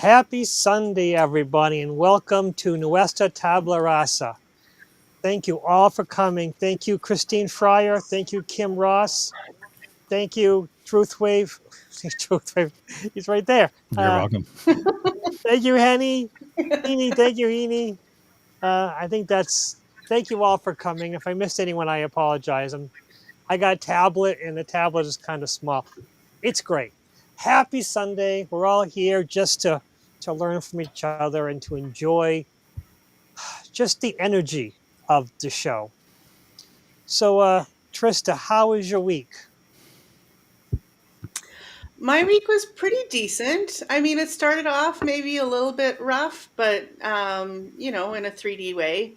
Happy Sunday, everybody, and welcome to Nuestra Tabla Rasa. Thank you all for coming. Thank you, Christine Fryer. Thank you, Kim Ross. Thank you, Truthwave. Truthwave, he's right there. You're welcome. Thank you, Henny. Heaney, thank you, Heaney. Thank you all for coming. If I missed anyone, I apologize. I got a tablet, and the tablet is kind of small. It's great. Happy Sunday. We're all here just to learn from each other and to enjoy just the energy of the show. So, Trista, how was your week? My week was pretty decent. I mean, it started off maybe a little bit rough, but in a 3D way.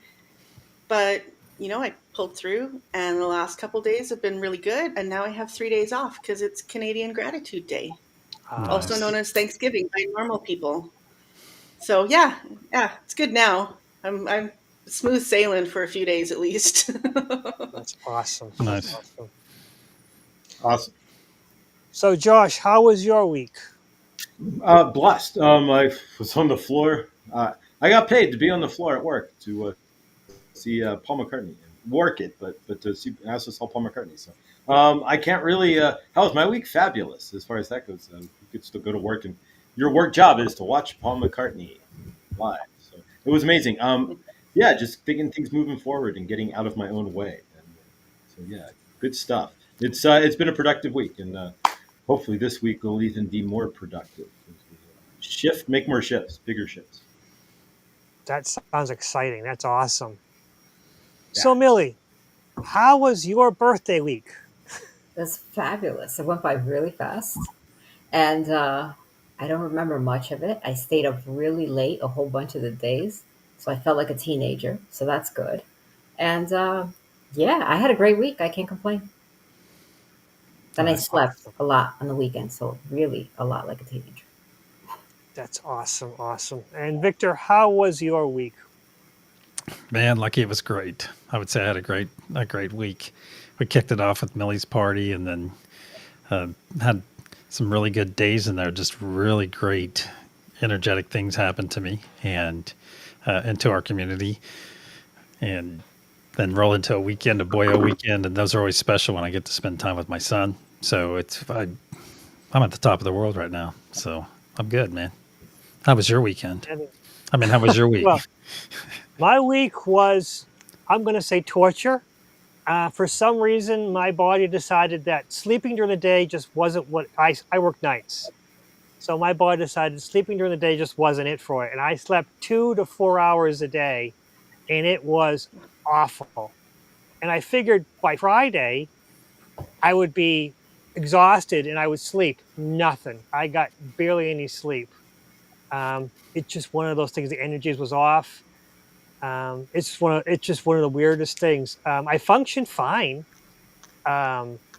But I pulled through, and the last couple days have been really good. And now I have 3 days off because it's Canadian Gratitude Day, also Nice. known as Thanksgiving by normal people. So yeah, it's good now. I'm smooth sailing for a few days at least. That's awesome. Nice. That's awesome. Awesome. So, Josh, how was your week? Blessed. I was on the floor. I got paid to be on the floor at work to see Paul McCartney and work it, but to see I also saw Paul McCartney. So I can't really. How was my week? Fabulous as far as that goes. You could still go to work, and your work job is to watch Paul McCartney live. So it was amazing. Yeah, just thinking things moving forward and getting out of my own way. And, so yeah, good stuff. It's been a productive week, and hopefully this week will even be more productive. Make more ships, bigger ships. That sounds exciting. That's awesome. Yeah. So, Millie, how was your birthday week? That's fabulous. It went by really fast. And I don't remember much of it. I stayed up really late a whole bunch of the days. So I felt like a teenager. So that's good. And yeah, I had a great week. I can't complain. Then I That's slept awesome. a lot on the weekend. So really a lot like a teenager. That's awesome. Awesome. And Victor, how was your week? Man, lucky it was great. I would say I had a great week. We kicked it off with Millie's party, and then had some really good days in there. Just really great, energetic things happened to me and into our community, and then roll into a weekend, a boyo weekend, and those are always special when I get to spend time with my son. So I'm at the top of the world right now. So I'm good, man. How was your weekend? How was your week? Well, my week was, I'm going to say, torture. For some reason, my body decided that sleeping during the day just wasn't what I work nights. So my body decided sleeping during the day just wasn't it for it. And I slept 2 to 4 hours a day, and it was awful. And I figured by Friday, I would be exhausted and I would sleep. Nothing. I got barely any sleep. It's just one of those things. The energies was off. It's just one of the weirdest things. I functioned fine.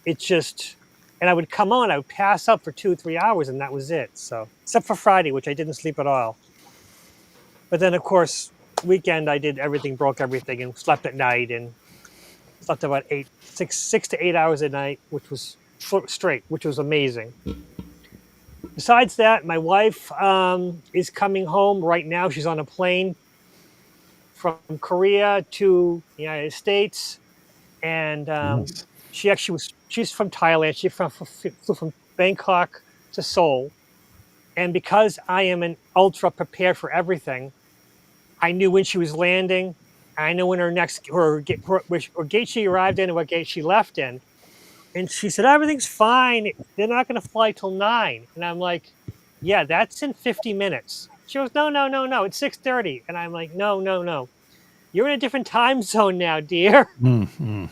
It's just, and I would come on, I would pass up for 2 or 3 hours, and that was it. So, except for Friday, which I didn't sleep at all. But then, of course, weekend I did everything, broke everything, and slept at night, and slept about 6 to 8 hours a night, which was straight, which was amazing. Besides that, my wife is coming home right now. She's on a plane from Korea to the United States, and Nice. she's from Thailand. She flew from Bangkok to Seoul, and because I am an ultra prepared for everything, I knew when she was landing. I know when her gate she arrived in and what gate she left in. And she said, everything's fine. They're not going to fly till 9. And I'm like, yeah, that's in 50 minutes. She goes, no, it's 6:30. And I'm like, no. You're in a different time zone now, dear. Mm-hmm.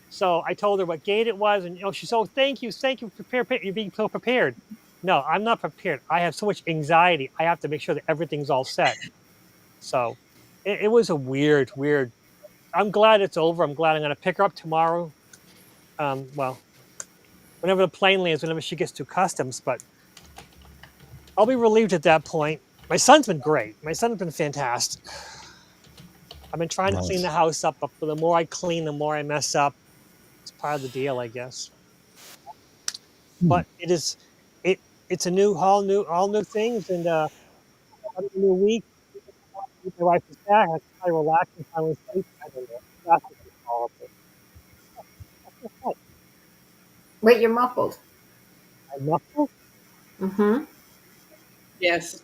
So I told her what gate it was. And she said, oh, thank you. You're being so prepared. No, I'm not prepared. I have so much anxiety. I have to make sure that everything's all set. So it was a weird. I'm glad it's over. I'm glad I'm going to pick her up tomorrow. Well, whenever the plane lands, whenever she gets to customs, but I'll be relieved at that point. My son's been great. My son's been fantastic. I've been trying to clean the house up, but the more I clean, the more I mess up. It's part of the deal, I guess. But it's a all new things, and starting a new week. My wife is back. I can finally relax and finally sleep. I don't know. That's what we call it. But Wait, you're muffled. I'm muffled? Mm-hmm. Yes.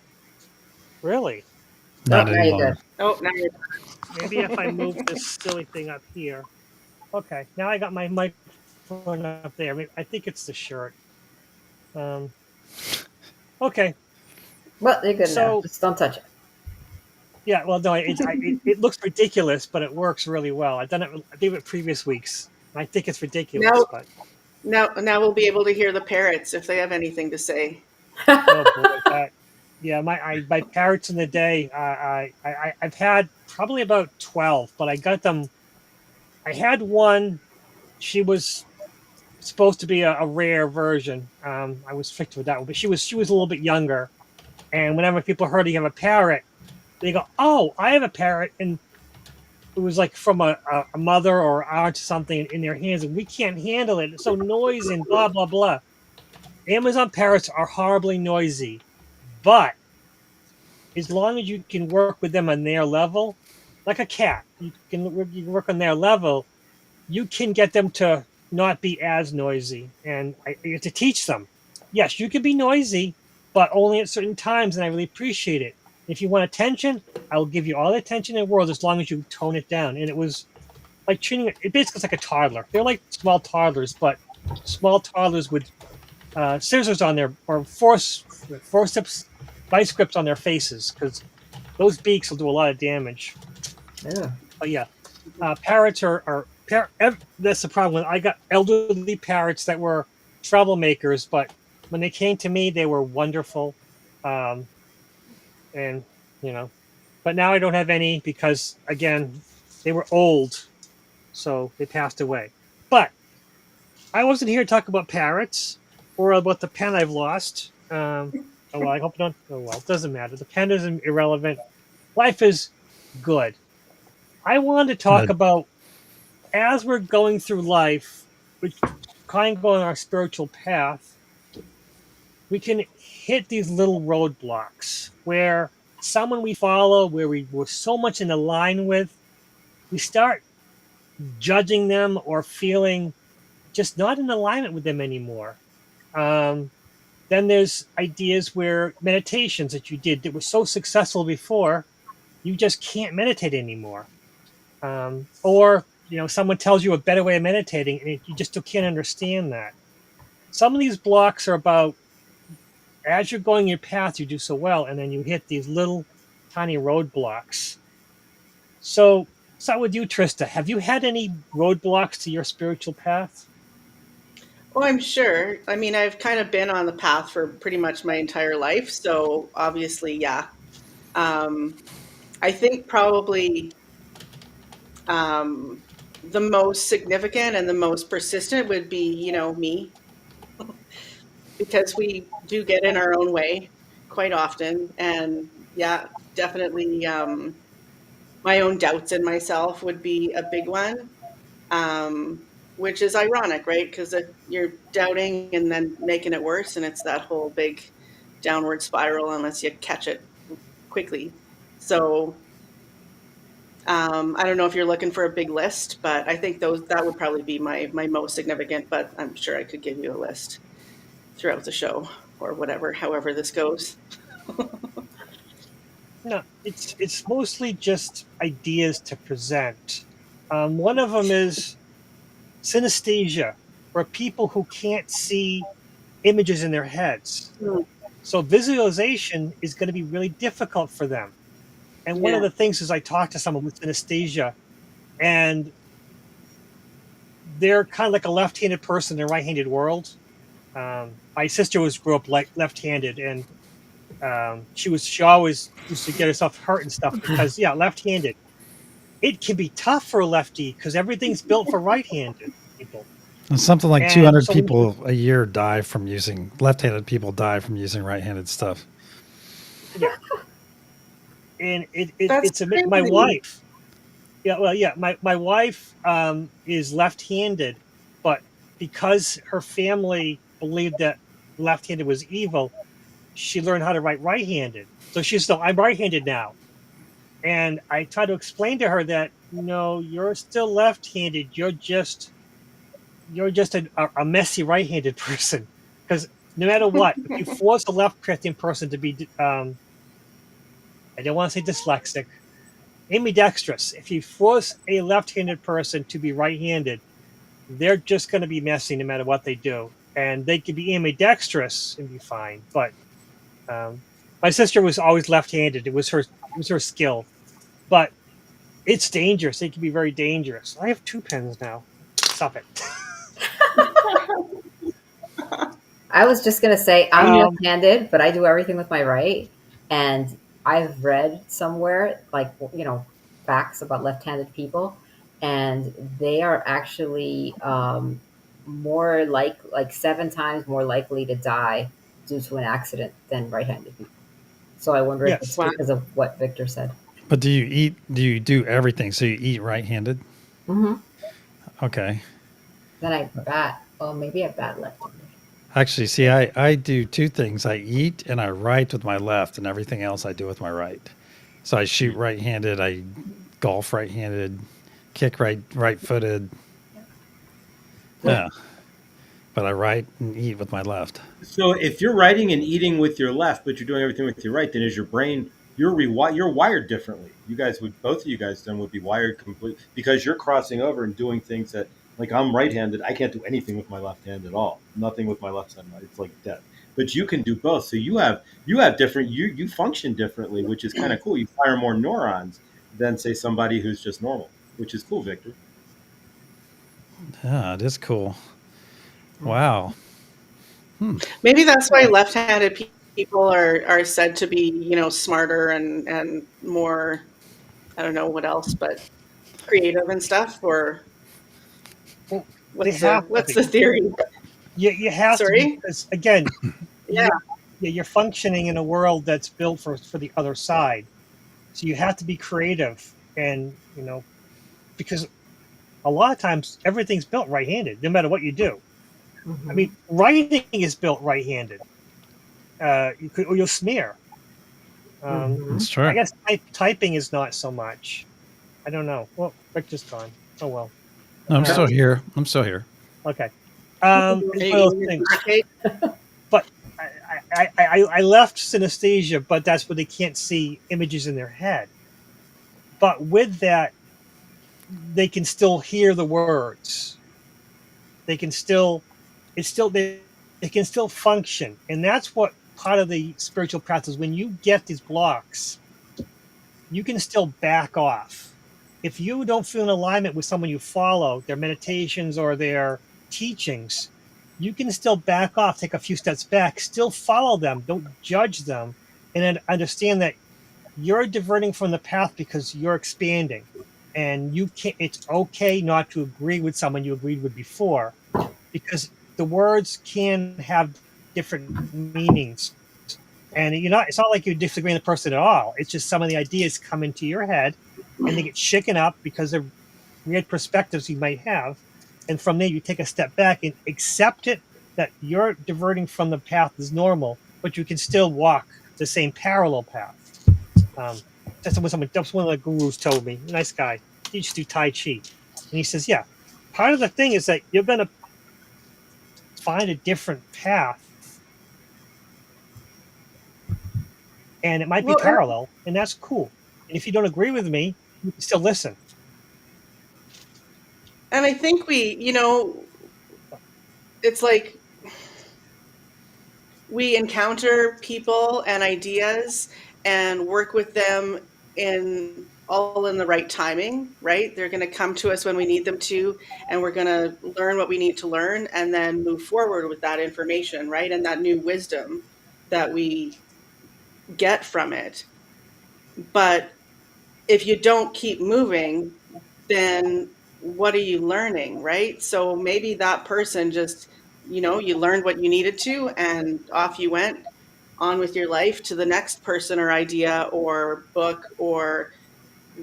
Really? Oh, Not now any you're good. longer. Oh, now you're. Maybe if I move this silly thing up here. Okay, now I got my microphone up there. I think it's the shirt. Um, okay, Well, you're good now. so Just don't touch it. yeah, well, no, it looks ridiculous, but it works really well. I've done it. I did it previous weeks. I think it's ridiculous, Now, but now we'll be able to hear the parrots if they have anything to say. oh boy, that yeah, my parrots in the day. I've had probably about 12, but I got them. I had one. She was supposed to be a rare version. I was tricked with that one, but she was a little bit younger. And whenever people heard you have a parrot, they go, "Oh, I have a parrot," and it was like from a mother or aunt or something in their hands, and we can't handle it. It's so noisy and blah blah blah. Amazon parrots are horribly noisy, but as long as you can work with them on their level, like a cat, you can work on their level. You can get them to not be as noisy, and you have to teach them. Yes, you can be noisy, but only at certain times, and I really appreciate it. If you want attention, I will give you all the attention in the world as long as you tone it down. And it was like treating it basically like a toddler. They're like small toddlers, but small toddlers with scissors on their or forceps, vice grips on their faces because those beaks will do a lot of damage. Ew. But yeah, parrots that's the problem. I got elderly parrots that were troublemakers, but when they came to me, they were wonderful. Um, and you know, but now I don't have any because again, they were old, so they passed away. But I wasn't here to talk about parrots or about the pen I've lost. Oh well, I hope not. Oh well, it doesn't matter. The pen is irrelevant. Life is good. I wanted to talk But about as we're going through life, which kind of going on our spiritual path, we can hit these little roadblocks where someone we follow, where we're so much in line with, we start judging them or feeling just not in alignment with them anymore. Um, then there's ideas where meditations that you did that were so successful before, you just can't meditate anymore. Or someone tells you a better way of meditating, and you just still can't understand that. Some of these blocks are about as you're going your path, you do so well, and then you hit these little tiny roadblocks. So, start with you, Trista. Have you had any roadblocks to your spiritual path? Oh, I'm sure. I mean, I've kind of been on the path for pretty much my entire life, so obviously, yeah. Um, I think probably um, the most significant and the most persistent would be, me, because we do get in our own way quite often. And yeah, definitely my own doubts in myself would be a big one, which is ironic, right? Because you're doubting and then making it worse, and it's that whole big downward spiral unless you catch it quickly. So I don't know if you're looking for a big list, but I think that would probably be my most significant. But I'm sure I could give you a list throughout the show or whatever, however this goes. No, it's mostly just ideas to present. One of them is synesthesia, where people who can't see images in their heads. Mm, So visualization is going to be really difficult for them. And one of yeah, the things is I talked to someone with synesthesia, and they're kind of like a left-handed person in a right-handed world. My sister grew up like left-handed, and she always used to get herself hurt and stuff because yeah, left-handed. It can be tough for a lefty because everything's built for right-handed people. something like And 200 so when you people a year die from using left-handed people die from using right-handed stuff. yeah, and that's it's a my crazy. wife. Yeah, well, yeah, my wife is left-handed, but because her family believed that left-handed was evil, she learned how to write right-handed. So she's still, I'm right-handed now. And I try to explain to her that no, you're still left-handed. You're just a messy right-handed person. Because no matter what, if you force a left-handed person to be, I don't want to say dyslexic, ambidextrous. If you force a left-handed person to be right-handed, they're just going to be messy no matter what they do. And they could be ambidextrous and be fine. But um, my sister was always left-handed. It was her skill. But it's dangerous. It can be very dangerous. I have two pens now. Stop it. I was just gonna say I'm Um, left-handed, but I do everything with my right. And I've read somewhere, like, facts about left-handed people, and they are actually more like 7 times more likely to die due to an accident than right-handed people. So I wonder if it's yes. Wow. because of what Victor said. But do you eat? Do you do everything? So you eat right-handed? Hmm. Okay. Then I bat. Well, maybe I bat left-handed. Actually, see, I do two things. I eat and I write with my left, and everything else I do with my right. So I shoot right-handed. I golf right-handed. Kick right-footed. Well, Yeah. But I write and eat with my left. So if you're writing and eating with your left, but you're doing everything with your right, then is your brain you're wired differently. You guys would both of you guys then would be wired complete because you're crossing over and doing things that like I'm right-handed. I can't do anything with my left hand at all. Nothing with my left hand. It's like death. But you can do both. So you have different you function differently, which is kind of cool. You fire more neurons than say somebody who's just normal, which is cool, Victor. Yeah, it is cool. Wow. Maybe that's why left-handed people are said to be, smarter and more, I don't know what else, but creative and stuff. Or well, they what's the have to what's be. the theory? You have to be Sorry. because again, Yeah. you're, you're functioning in a world that's built for the other side. So you have to be creative, and because a lot of times everything's built right-handed, no matter what you do. I Hmm. mean, writing is built right-handed. You could, or you'll smear. Hmm. That's I true. guess typing is not so much. I don't know. Well, Victor's gone. Oh well. No, I'm still Um, here. I'm still here. okay. Are It's you one of those eating your things. pancake? But I left synesthesia, but that's where they can't see images in their head. But with that, they can still hear the words. They can still, it's still they can still function, and that's what part of the spiritual path is. When you get these blocks, you can still back off. If you don't feel in alignment with someone you follow, their meditations or their teachings, you can still back off, take a few steps back, still follow them, don't judge them, and then understand that you're diverting from the path because you're expanding. And you can't, it's okay not to agree with someone you agreed with before, because the words can have different meanings. And it's not like you're disagreeing with the person at all. It's just some of the ideas come into your head and they get shaken up because of weird perspectives you might have. And from there, you take a step back and accept it that you're diverting from the path is normal, but you can still walk the same parallel path. Um, that's one of the gurus told me. Nice guy. He used to do Tai Chi. And he says, yeah, part of the thing is that you're going to find a different path and it might be Well, parallel, and that's cool. And if you don't agree with me, you can still listen. and I think it's like we encounter people and ideas and work with them in the right timing, right? They're going to come to us when we need them to, and we're going to learn what we need to learn and then move forward with that information, right? And that new wisdom that we get from it. But if you don't keep moving, then what are you learning, right? So maybe that person just, you learned what you needed to and off you went on with your life to the next person or idea or book or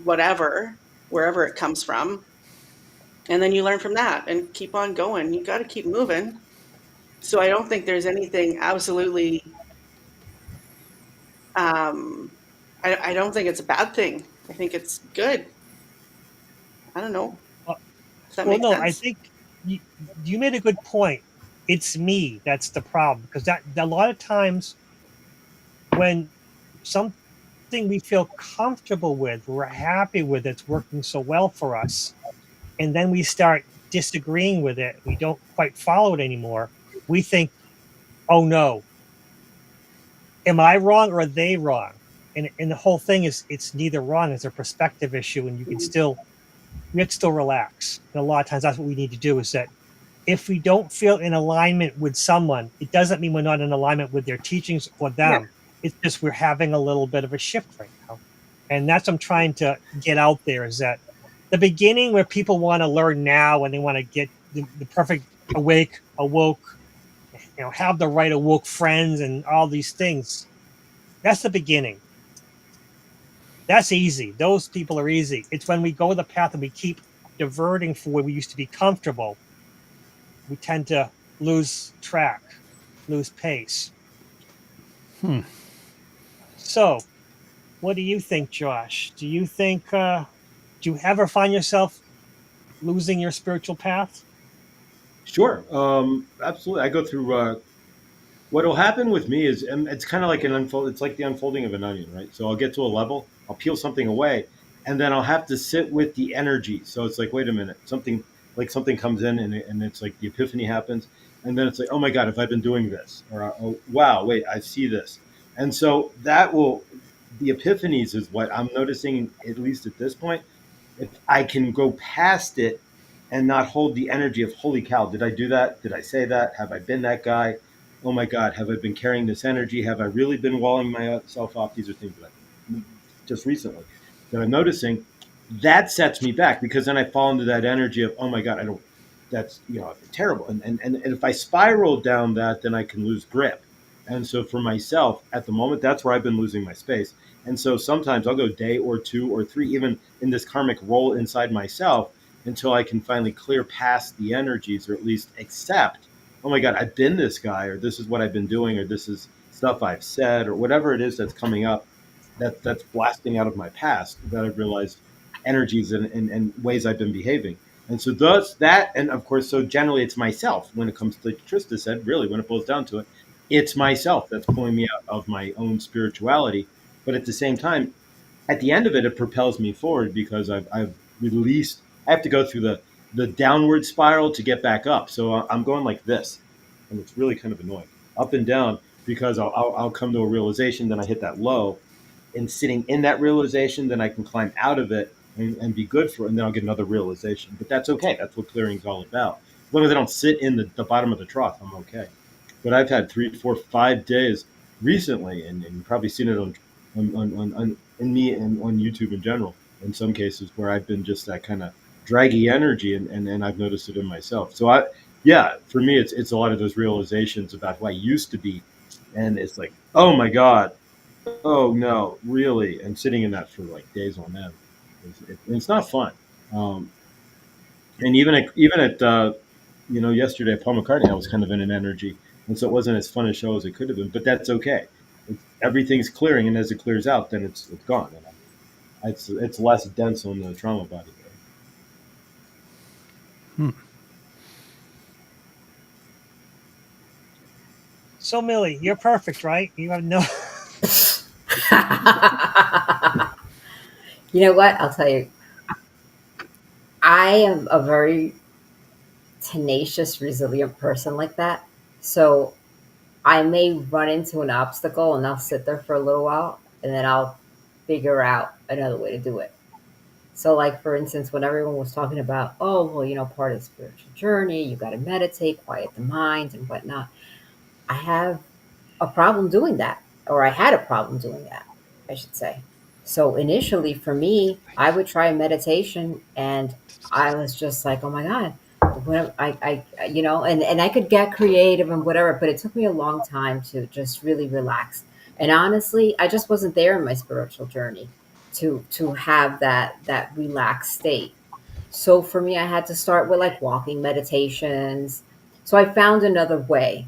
whatever, wherever it comes from. And then you learn from that and keep on going. You got to keep moving. So I don't think there's anything absolutely Um, I don't think it's a bad thing. I think it's good. I don't know. Well, Does that well, make no, I sense? think you, you made a good point. It's me that's the problem because that a lot of times when something we feel comfortable with, we're happy with, it's working so well for us, and then we start disagreeing with it, we don't quite follow it anymore. We think, oh no, am I wrong or are they wrong? And the whole thing is it's neither wrong. It's a perspective issue, and we have to still relax. And a lot of times that's what we need to do is that if we don't feel in alignment with someone, it doesn't mean we're not in alignment with their teachings or Yeah. them. It's just we're having a little bit of a shift right now. And that's what I'm trying to get out there is that the beginning where people want to learn now and they want to get the perfect awoke, have the right awoke friends and all these things. That's the beginning. That's easy. Those people are easy. It's when we go the path and we keep diverting from where we used to be comfortable, we tend to lose track, lose pace. So, what do you think, Josh? Do you ever find yourself losing your spiritual path? Sure. Absolutely. I go through. What'll happen with me is, and it's kind of like an unfold. It's like the unfolding of an onion, right? So I'll get to a level, I'll peel something away, and then I'll have to sit with the energy. So it's like, wait a minute, something comes in, and it's like the epiphany happens, and then it's like, oh my god, have I been doing this? Or oh wow, wait, I see this, and so that will, the epiphanies is what I'm noticing, at least at this point. If I can go past it and not hold the energy of holy cow, did I do that? Did I say that? Have I been that guy? Oh my God, have I been carrying this energy? Have I really been walling myself off? These are things that I just recently that I'm noticing. That sets me back because then I fall into that energy of, oh my God, I don't, that's, terrible. And if I spiral down that, then I can lose grip. And so for myself at the moment, that's where I've been losing my space. And so sometimes I'll go a day or two or three, even in this karmic role inside myself, until I can finally clear past the energies or at least accept, oh my God, I've been this guy, or this is what I've been doing, or this is stuff I've said, or whatever it is that's coming up that's blasting out of my past that I've realized energies and ways I've been behaving. And so thus that, and of course, so generally it's myself when it comes to, like Trista said, really, when it boils down to it, it's myself that's pulling me out of my own spirituality. But at the same time, at the end of it, it propels me forward because I've released. I have to go through the downward spiral to get back up. So I'm going like this, and it's really kind of annoying, up and down, because I'll come to a realization, then I hit that low, and sitting in that realization, then I can climb out of it and be good for it, and then I'll get another realization. But that's okay. That's what clearing is all about. As long as I don't sit in the bottom of the trough, I'm okay. But I've had 3, 4, 5 days recently, and you've probably seen it on in me and on YouTube in general. In some cases, where I've been just that kind of draggy energy, and I've noticed it in myself. So yeah, for me, it's a lot of those realizations about who I used to be, and it's like, oh my god, oh no, really, and sitting in that for like days on end, it's not fun. Um, and even at yesterday at Paul McCartney, I was kind of in an energy, and so it wasn't as fun a show as it could have been. But that's okay. Everything's clearing, and as it clears out, then it's gone. And it's less dense on the trauma body. So, Millie, you're perfect, right? You have no. You know what? I'll tell you. I am a very tenacious, resilient person like that. So I may run into an obstacle and I'll sit there for a little while and then I'll figure out another way to do it. So, like for instance, when everyone was talking about, oh, well, part of the spiritual journey, you got to meditate, quiet the mind, and whatnot. I have a problem doing that, or I had a problem doing that, I should say. So initially, for me, I would try meditation, and I was just like, oh my god, what and I could get creative and whatever, but it took me a long time to just really relax. And honestly, I just wasn't there in my spiritual journey to have that relaxed state. So for me, I had to start with like walking meditations. So I found another way.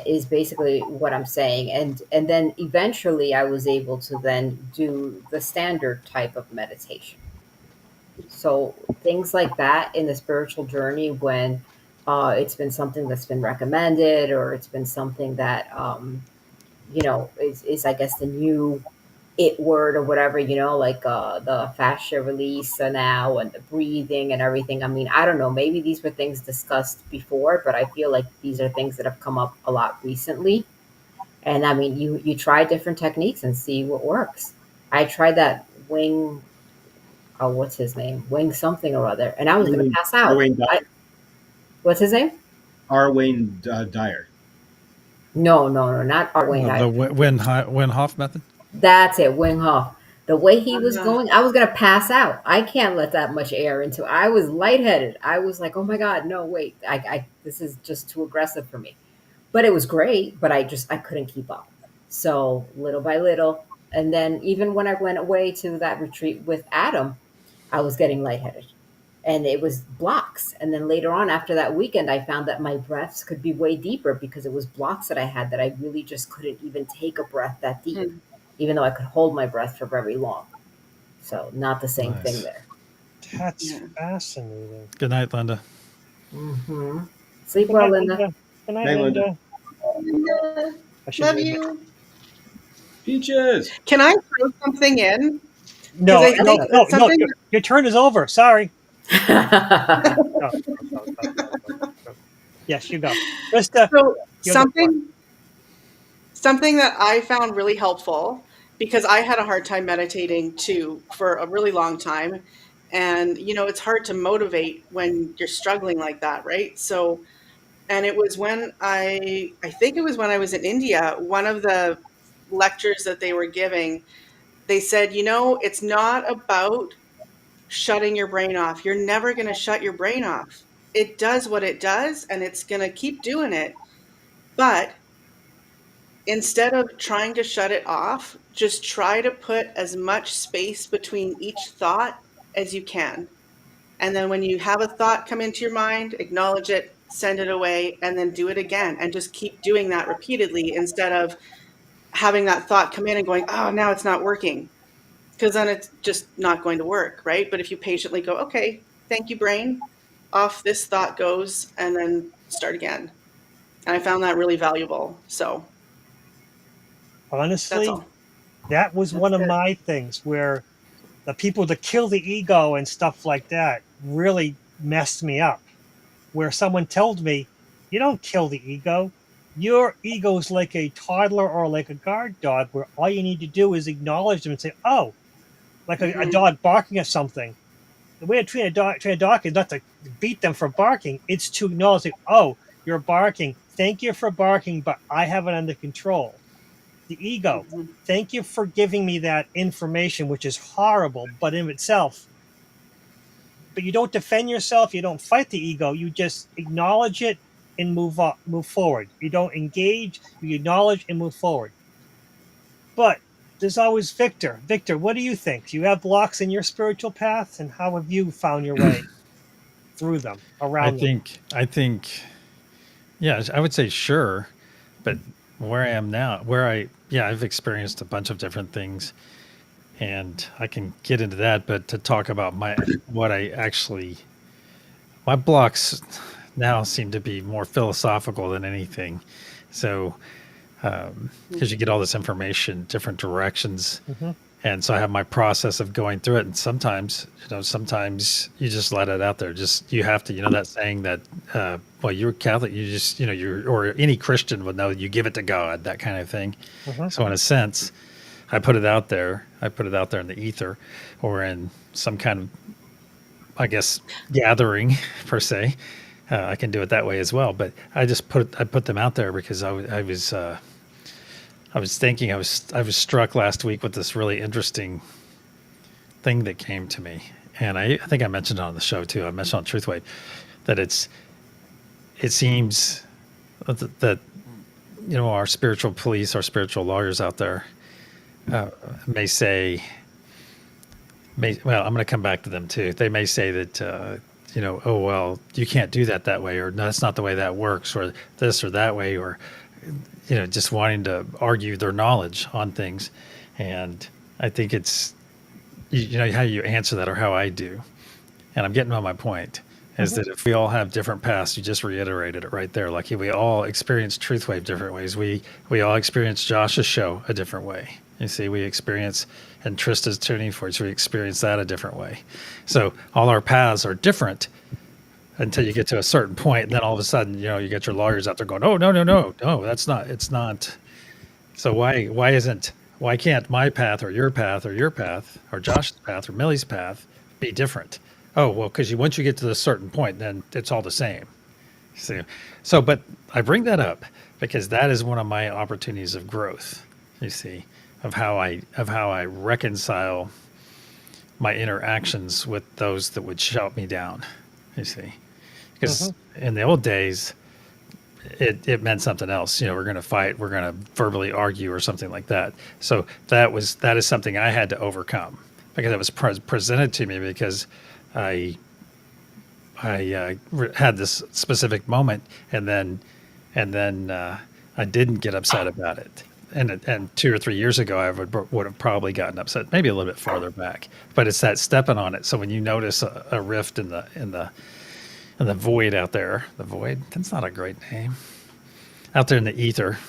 is basically what I'm saying. And then eventually I was able to then do the standard type of meditation. So things like that in the spiritual journey, when it's been something that's been recommended, or it's been something that is I guess the new it word or whatever, like the fascia release now, and the breathing and everything. I mean, I don't know, maybe these were things discussed before, but I feel like these are things that have come up a lot recently. And I mean, you try different techniques and see what works. I tried that wing, oh, what's his name? Wing something or other, and I was going to pass out. Arwayne What's his name? Arwayne Dyer. No, no, no, not Wayne The Dyer. Win Hof method. That's it, Wing Hof. The way he was Uh-huh. going, I was gonna pass out. I can't let that much air into. I was lightheaded. I was like, "Oh my god, no, wait! This is just too aggressive for me." But it was great. But I couldn't keep up. So little by little, and then even when I went away to that retreat with Adam, I was getting lightheaded, and it was blocks. And then later on, after that weekend, I found that my breaths could be way deeper because it was blocks that I had that I really just couldn't even take a breath that deep, Hmm. even though I could hold my breath for very long. So not the same thing Nice. there. That's Yeah. fascinating. Good night, Linda. Hmm. Sleep Good well, night, Linda. Linda. Good night, Hey, Linda. Linda. Linda, I should love name it. you. Peaches. Can I throw something in? Because No, I no, think Definitely. no, that's no. something. Your turn is over. Sorry. No, no, no, no, no, no, no. Yes, you go. Krista, So you're the floor. something that I found really helpful, because I had a hard time meditating too for a really long time. And, it's hard to motivate when you're struggling like that, right? So, and it was when I think it was when I was in India, one of the lectures that they were giving, they said, it's not about shutting your brain off. You're never going to shut your brain off. It does what it does, and it's going to keep doing it. But instead of trying to shut it off, just try to put as much space between each thought as you can. And then when you have a thought come into your mind, acknowledge it, send it away, and then do it again. And just keep doing that repeatedly instead of having that thought come in and going, oh, now it's not working. Because then it's just not going to work, right? But if you patiently go, okay, thank you, brain, off this thought goes, and then start again. And I found that really valuable. So that's Honestly, all. that was That's one of it. my things where the people that kill the ego and stuff like that really messed me up. Where someone told me, you don't kill the ego. Your ego is like a toddler or like a guard dog, where all you need to do is acknowledge them and say, oh, like a Hmm. dog barking at something. The way to train a dog is not to beat them for barking. It's to acknowledge, that, oh, you're barking. Thank you for barking, but I have it under control. The ego, Hmm. thank you for giving me that information, which is horrible, but in itself, but you don't defend yourself. You don't fight the ego. You just acknowledge it and move forward. You don't engage. You acknowledge and move forward. But there's always Victor. Victor, what do you think? Do you have blocks in your spiritual path, and how have you found your way through them, I around them? think. I think. Yeah, I would say sure, but where I am now, I've experienced a bunch of different things, and I can get into that. But to talk about what I actually, my blocks now seem to be more philosophical than anything. So, because you get all this information, different directions, Hmm. and so I have my process of going through it. And sometimes you just let it out there. Just you have to, that saying that, well, you're Catholic, you just, you're or any Christian would know, you give it to God, that kind of thing. Hmm. So in a sense, I put it out there. I put it out there in the ether, or in some kind of, I guess, gathering per se. I can do it that way as well. But I put them out there because I was thinking I was struck last week with this really interesting thing that came to me, and I think I mentioned it on the show too. I mentioned on Truthwave that it seems that our spiritual police, our spiritual lawyers out there may say, well, I'm going to come back to them too. They may say that oh well, you can't do that way, or no, that's not the way that works, or this or that way, or just wanting to argue their knowledge on things. And I think it's, how you answer that or how I do. And I'm getting on my point is that if we all have different paths, you just reiterated it right there. Like we all experience Truth Wave different ways. We all experience Josh's show a different way. You see, we experience, and Trista's tuning forks, we experience that a different way. So all our paths are different until you get to a certain point. And then all of a sudden, you get your lawyers out there going, oh, no, that's not, it's not. So why can't my path or your path or Josh's path or Millie's path be different? Oh, well, because once you get to a certain point, then it's all the same. See, so, but I bring that up because that is one of my opportunities of growth. You see, of how I reconcile my interactions with those that would shout me down. You see, because in the old days, it meant something else. We're going to fight, we're going to verbally argue or something like that. So that is something I had to overcome because it was presented to me because I had this specific moment, and then I didn't get upset about it. And 2 or 3 years ago, I would have probably gotten upset, maybe a little bit farther back. But it's that stepping on it. So when you notice a rift in the void out there, the void, that's not a great name. Out there in the ether,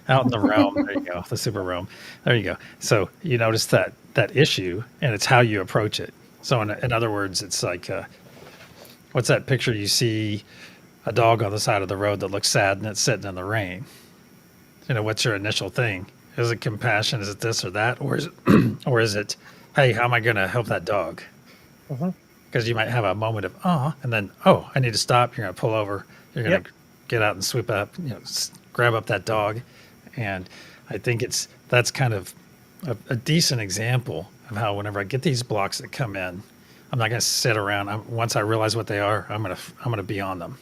out in the realm, there you go, the super realm. There you go. So you notice that issue, and it's how you approach it. So in other words, it's like, what's that picture you see a dog on the side of the road that looks sad and it's sitting in the rain? What's your initial thing? Is it compassion? Is it this or that? Or is it, hey, how am I going to help that dog? Because you might have a moment of, and then, I need to stop. You're going to pull over. You're going to get out and sweep up, grab up that dog. And I think that's kind of a decent example of how whenever I get these blocks that come in, I'm not going to sit around. Once I realize what they are, I'm going to be on them.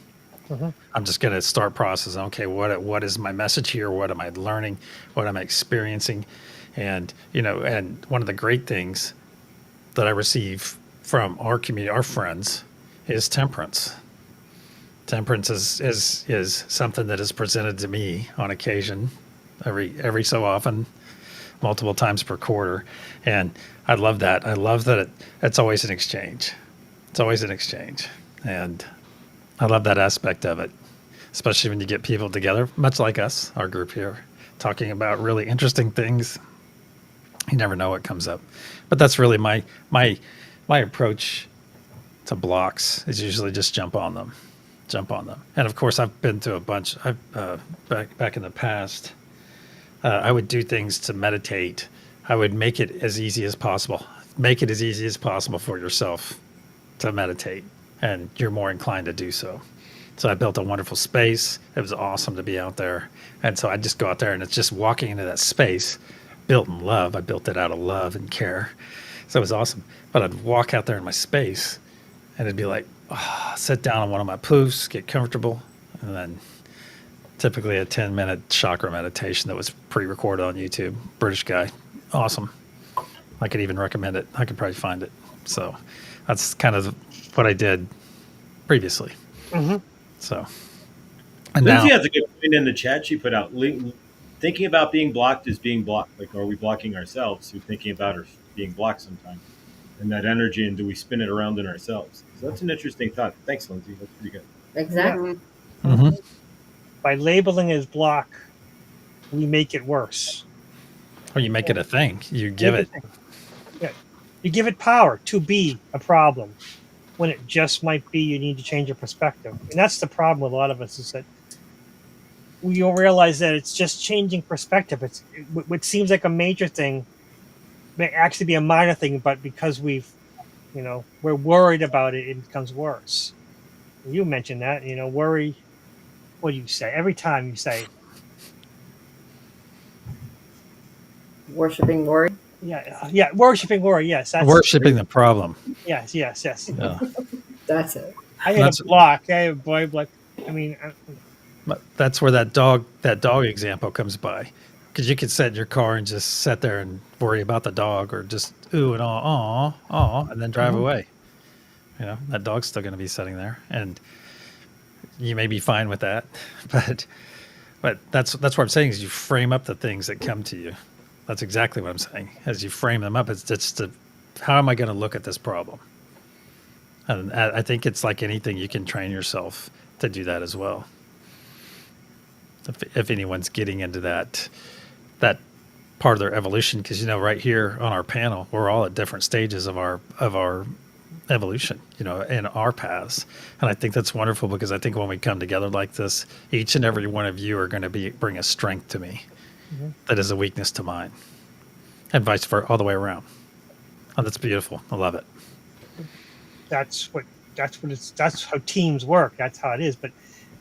I'm just going to start processing. Okay, what is my message here? What am I learning? What am I experiencing? And and one of the great things that I receive from our community, our friends, is temperance. Temperance is something that is presented to me on occasion, every so often, multiple times per quarter, and I love that. I love that it's always an exchange. It's always an exchange, and I love that aspect of it, especially when you get people together, much like us, our group here, talking about really interesting things. You never know what comes up, but that's really my approach to blocks is usually just jump on them. And of course, I've been through a bunch. Back in the past, I would do things to meditate. I would make it as easy as possible. Make it as easy as possible for yourself to meditate, and you're more inclined to do so. So I built a wonderful space. It was awesome to be out there. And so I just go out there, and it's just walking into that space built in love. I built it out of love and care. So it was awesome. But I'd walk out there in my space, and it'd be like, sit down on one of my poofs, get comfortable, and then typically a 10-minute chakra meditation that was pre-recorded on YouTube. British guy. Awesome. I could even recommend it. I could probably find it. So that's kind of what I did previously. So, and Lindsay now, has a good point in the chat she put out. Thinking about being blocked is being blocked. Like, are we blocking ourselves? We're thinking about our being blocked sometimes. And that energy, and do we spin it around in ourselves? So that's an interesting thought. Thanks, Lindsay. That's pretty good. Exactly. By labeling as block, we make it worse. or you make it a thing. You give it. Yeah. You give it power to be a problem when it just might be you need to change your perspective. And that's the problem with a lot of us is that we don't realize that it's just changing perspective. It's what seems like a major thing may actually be a minor thing, but because we're worried about it, it becomes worse. You mentioned that, worry. What do you say? Every time you say, Worshipping worry. yeah, worshiping worry. Yes, that's Worshipping the problem. Yes. Yeah. That's it. I had a block. I have a boy block. I mean, But that's where that dog example comes by, because you could sit in your car and just sit there and worry about the dog, or just ooh and aw, and then drive away. That dog's still going to be sitting there, and you may be fine with that. But But that's what I'm saying is you frame up the things that come to you. That's exactly what I'm saying. As you frame them up, it's the how am I going to look at this problem? And I think it's like anything, you can train yourself to do that as well. If anyone's getting into that part of their evolution, because right here on our panel, we're all at different stages of our evolution, in our paths. And I think that's wonderful, because I think when we come together like this, each and every one of you are going to bring a strength to me that is a weakness to mine, and vice versa, all the way around. Oh, that's beautiful. I love it. That's that's how teams work. That's how it is. But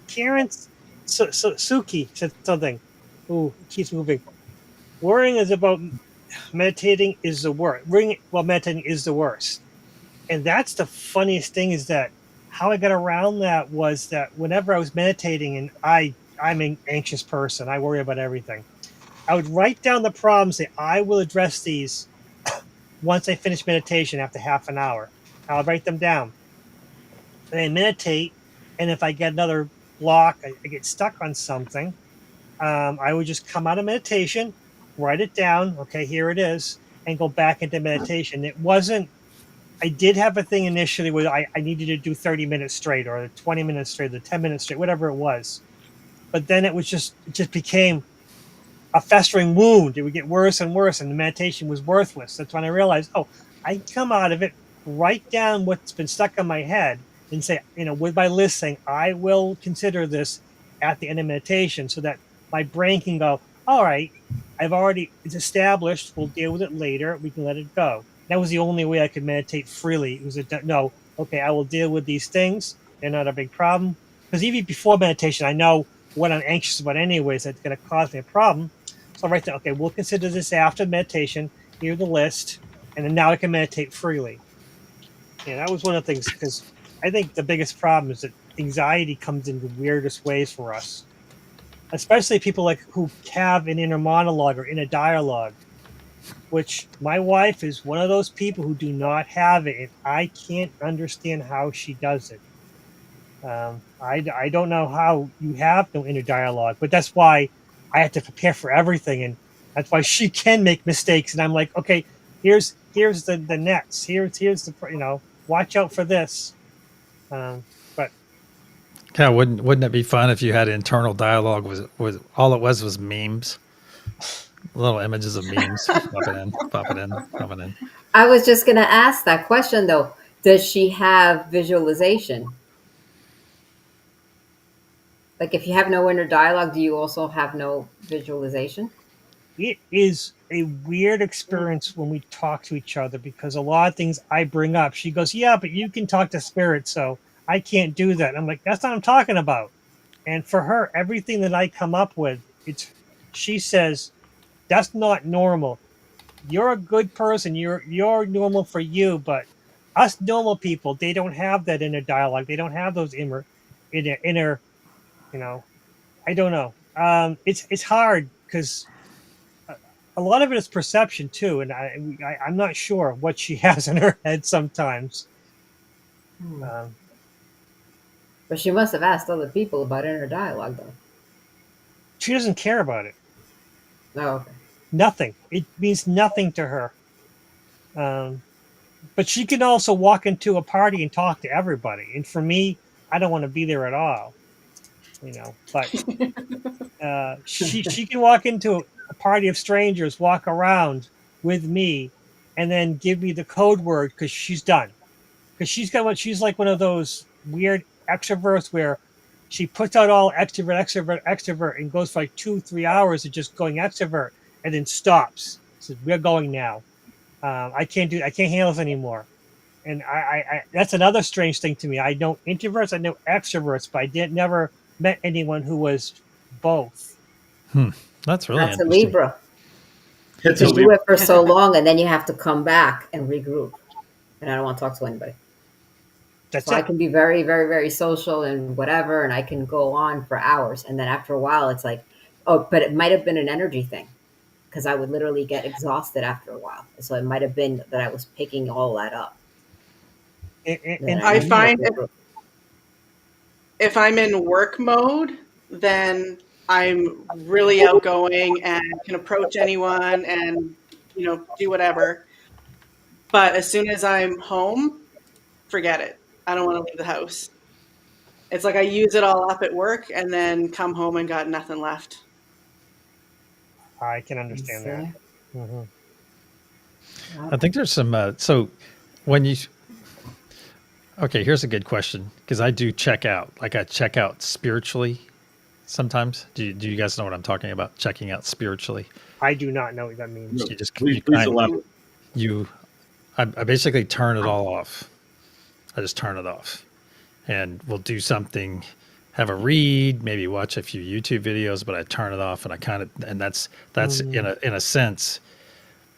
Karen's Suki said something. Ooh, it keeps moving. Worrying is about meditating is the worst. Meditating is the worst. And that's the funniest thing, is that how I got around that was that whenever I was meditating, and I'm an anxious person, I worry about everything. I would write down the problems, say I will address these once I finish meditation after half an hour. I'll write them down. And I meditate, and if I get another block, I get stuck on something, I would just come out of meditation, write it down, okay, here it is, and go back into meditation. It wasn't, I did have a thing initially where I needed to do 30 minutes straight, or 20 minutes straight, or 10 minutes straight, whatever it was. But then it just became a festering wound. It would get worse and worse, and the meditation was worthless. That's when I realized, oh, I can come out of it, write down what's been stuck in my head, and say, with my list, saying, I will consider this at the end of meditation, so that my brain can go, all right, it's established, we'll deal with it later, we can let it go. That was the only way I could meditate freely. It was no, okay, I will deal with these things. They're not a big problem. Because even before meditation, I know what I'm anxious about anyways, that's going to cause me a problem. So I write down, okay, we'll consider this after meditation. Here's the list. And then now I can meditate freely. Yeah, that was one of the things, because I think the biggest problem is that anxiety comes in the weirdest ways for us, especially people like who have an inner monologue or inner dialogue, which my wife is one of those people who do not have it, and I can't understand how she does it. I don't know how you have no inner dialogue, but that's why I have to prepare for everything, and that's why she can make mistakes, and I'm like, okay, here's the nets, here's the watch out for this. But Yeah, wouldn't it be fun if you had internal dialogue was all it was memes, little images of memes popping in. I was just going to ask that question though. Does she have visualization? Like, if you have no inner dialogue, do you also have no visualization? it is a weird experience when we talk to each other, because a lot of things I bring up, she goes, yeah, but you can talk to spirits, so I can't do that. I'm like, that's not what I'm talking about. And for her, everything that I come up with, she says, that's not normal. You're a good person. You're normal for you, but us normal people, they don't have that inner dialogue. They don't have those inner, you know, I don't know. It's hard, because a lot of it is perception too, and I'm not sure what she has in her head sometimes. Hmm. Um, But she must have asked other people about inner dialogue, though. she doesn't care about it. Oh, okay. Nothing. It means nothing to her. Um, but she can also walk into a party and talk to everybody. And for me, I don't want to be there at all. But she can walk into a party of strangers, walk around with me, and then give me the code word, because she's done. Because she's like one of those weird extroverts where she puts out all extrovert, and goes for like 2-3 hours of just going extrovert, and then stops. Says, we're going now. I can't handle this anymore. And I that's another strange thing to me. I know introverts, I know extroverts, but I never met anyone who was both. That's really That's a interesting. Libra. You It's a can do Libra. it for so long, and then you have to come back and regroup. And I don't want to talk to anybody. That's So I it. can be very, very, very social and whatever, and I can go on for hours. And then after a while, it's like, oh, but it might have been an energy thing, because I would literally get exhausted after a while. So it might have been that I was picking all that up. Then And I I needed to find regroup. if I'm in work mode, then I'm really outgoing and can approach anyone and, do whatever. But as soon as I'm home, forget it. I don't want to leave the house. It's like I use it all up at work and then come home and got nothing left. I can You understand that. see? Hmm. I think there's some. So when you okay, here's a good question because I do check out. Like I check out spiritually sometimes. Do you guys know what I'm talking about? Checking out spiritually. I do not know what that No, means. You just please elaborate. you I basically turn it all off. I just turn it off, and we'll do something. Have a read, maybe watch a few YouTube videos, but I turn it off, and I kind of and that's in a sense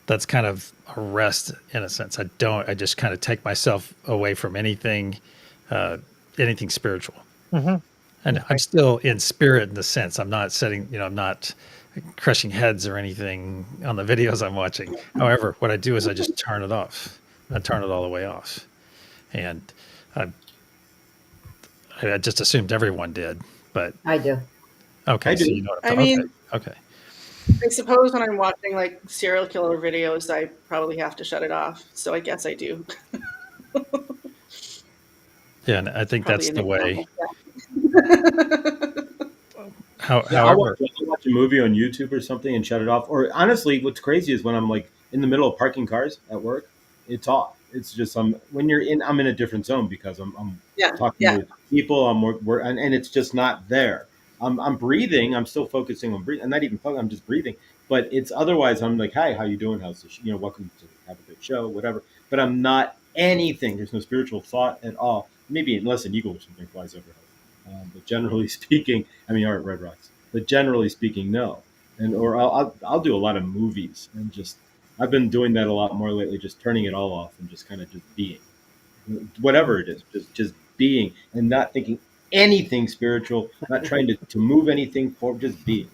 that's kind of a rest in a sense. I just kind of take myself away from uh, anything spiritual. Hmm. And I'm Okay. still in spirit in the sense I'm not I'm not crushing heads or anything on the videos I'm watching. However, what I do is I just turn it off. I turn it all the way off. And I, I just assumed everyone did, but I do. I okay. So you do. know what I I'm talking. mean, Okay. Okay. I suppose when I'm watching like serial killer videos, I probably have to shut it off. So I guess I do. Yeah. And I It's think probably that's an the way. example. Yeah. Yeah, However, I'll watch a movie on YouTube or something and shut it off. Or honestly, what's crazy is when I'm like in the middle of parking cars at work, it's off. It's just when you're in, I'm in a different zone because I'm Yeah. talking Yeah. with people. And it's just not there. I'm breathing. I'm still focusing on breathing. I'm not even focusing. I'm just breathing. But it's otherwise. I'm like, hi, how you doing? How's the welcome to have a good show, whatever. But I'm not anything. There's no spiritual thought at all. Maybe unless an eagle or something flies overhead. But generally speaking, I mean, or Red Rocks. But generally speaking, no. And or I'll do a lot of movies and just I've been doing that a lot more lately, just turning it all off and just kind of just being, whatever it is, just being and not thinking anything spiritual, not trying to move anything forward, just being.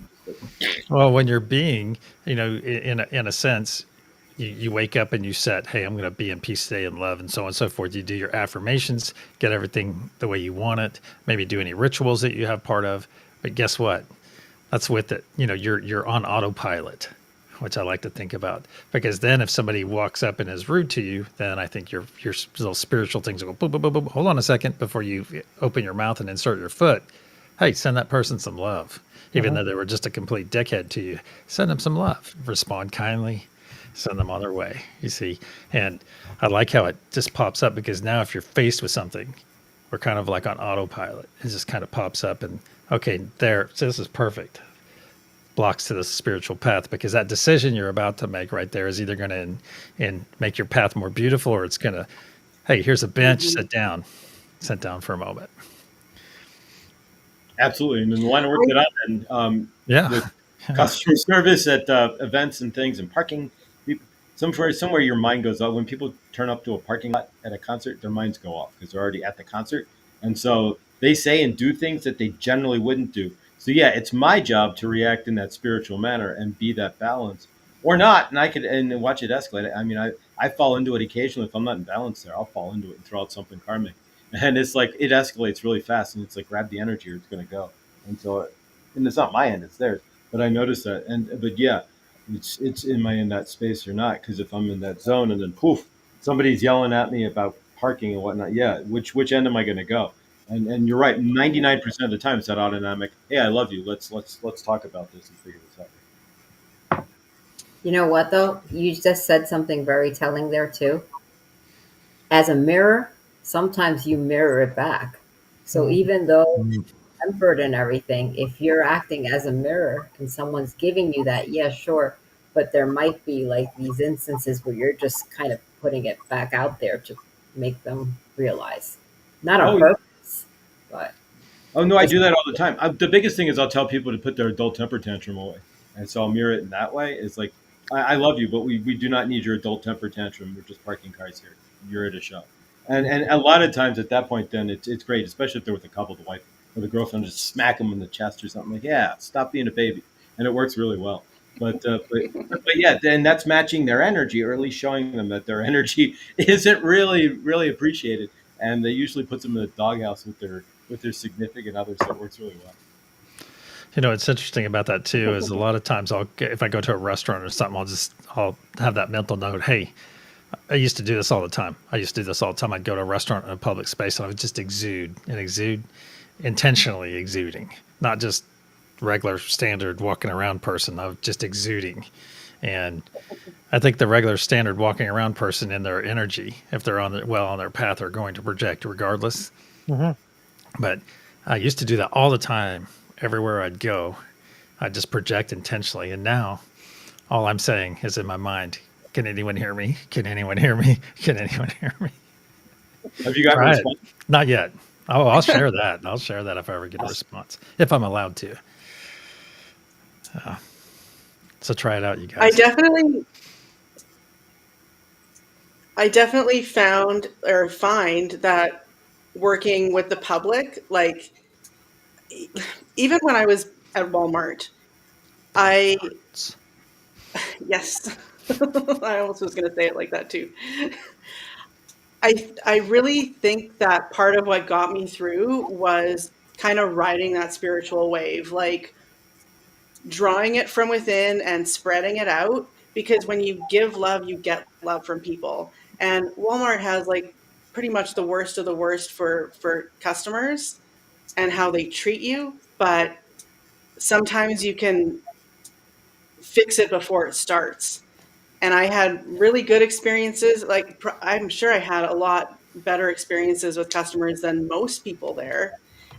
well, when you're being, in a sense, you wake up and you set, hey, I'm going to be in peace today and love and so on and so forth. You do your affirmations, get everything the way you want it, maybe do any rituals that you have part of. But guess what? That's with it. You're on autopilot, which I like to think about. Because then if somebody walks up and is rude to you, then I think your little spiritual things will go boom, boom, boom, boom. Hold on a second before you open your mouth and insert your foot. Hey, send that person some love. Even Hmm. though they were just a complete dickhead to you, send them some love. Respond kindly, send them on their way. You see, and I like how it just pops up because now if you're faced with something, we're kind of like on autopilot. It just kind of pops up and okay, there. So this is perfect. Blocks to the spiritual path because that decision you're about to make right there is either going to and make your path more beautiful or it's going to, hey, here's a bench, Mhm. sit down for a moment. Absolutely. And in the line of work that I'm in, Yeah. with customer service at events and things and parking, somewhere your mind goes up. When people turn up to a parking lot at a concert, their minds go off because they're already at the concert. And so they say and do things that they generally wouldn't do. So yeah, it's my job to react in that spiritual manner and be that balance or not. And I could and watch it escalate. I mean, I fall into it occasionally. If I'm not in balance there, I'll fall into it and throw out something karmic. And it's like it escalates really fast, and it's like grab the energy or it's going to go. And so, and it's not my end; it's theirs. But I noticed that, and but yeah, it's am I in that space or not? Because if I'm in that zone, and then poof, somebody's yelling at me about parking and whatnot. Yeah, which end am I going to go? And you're right. 99% of the time, it's that autonomic. Hey, I love you. Let's talk about this and figure this out. You know what, though? You just said something very telling there, too. As a mirror, sometimes you mirror it back. So Hmm. even though Mm. tempered and everything, if you're acting as a mirror and someone's giving you that, yeah, sure. But there might be like these instances where you're just kind of putting it back out there to make them realize. Not on Oh, purpose, but oh no, I just do that all the time. The biggest thing is I'll tell people to put their adult temper tantrum away, and so I'll mirror it in that way. It's like I love you, but we do not need your adult temper tantrum. We're just parking cars here. You're at a show, and a lot of times at that point, then it's great, especially if they're with a couple, the wife or the girlfriend, just smack them in the chest or something like, yeah, stop being a baby, and it works really well. But yeah, then that's matching their energy, or at least showing them that their energy isn't really appreciated, and they usually puts them in a doghouse with their significant other, so it works really well. It's interesting about that too. Is a lot of times if I go to a restaurant or something, I'll have that mental note. Hey, I used to do this all the time. I'd go to a restaurant in a public space and I would just exude, intentionally exuding, not just regular standard walking around person. I was just exuding. And I think the regular standard walking around person in their energy, if they're on their path, are going to project regardless. Hmm. But I used to do that all the time. Everywhere I'd go, I'd just project intentionally. And now all I'm saying is in my mind, can anyone hear me? Can anyone hear me? Can anyone hear me? Have you gotten a Try it. response? Not yet. Oh, I'll share that. I'll share that if I ever get a response, if I'm allowed to. So try it out, you I guys. definitely found or find that working with the public, like even when I was at Walmart, I yes, I almost was going to say it like that too. I really think that part of what got me through was kind of riding that spiritual wave, like drawing it from within and spreading it out. Because when you give love, you get love from people. And Walmart has like pretty much the worst of the worst for customers and how they treat you. But sometimes you can fix it before it starts. And I had really good experiences. Like I'm sure I had a lot better experiences with customers than most people there.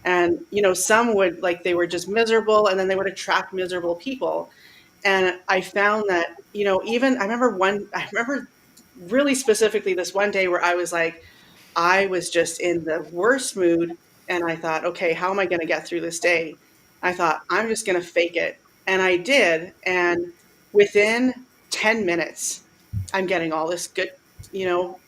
And some would like they were just miserable, and then they would attract miserable people. And I found that even I remember really specifically this one day where I was just in the worst mood, and I thought, okay, how am I going to get through this day? I thought, I'm just going to fake it. And I did. And within 10 minutes, I'm getting all this you know,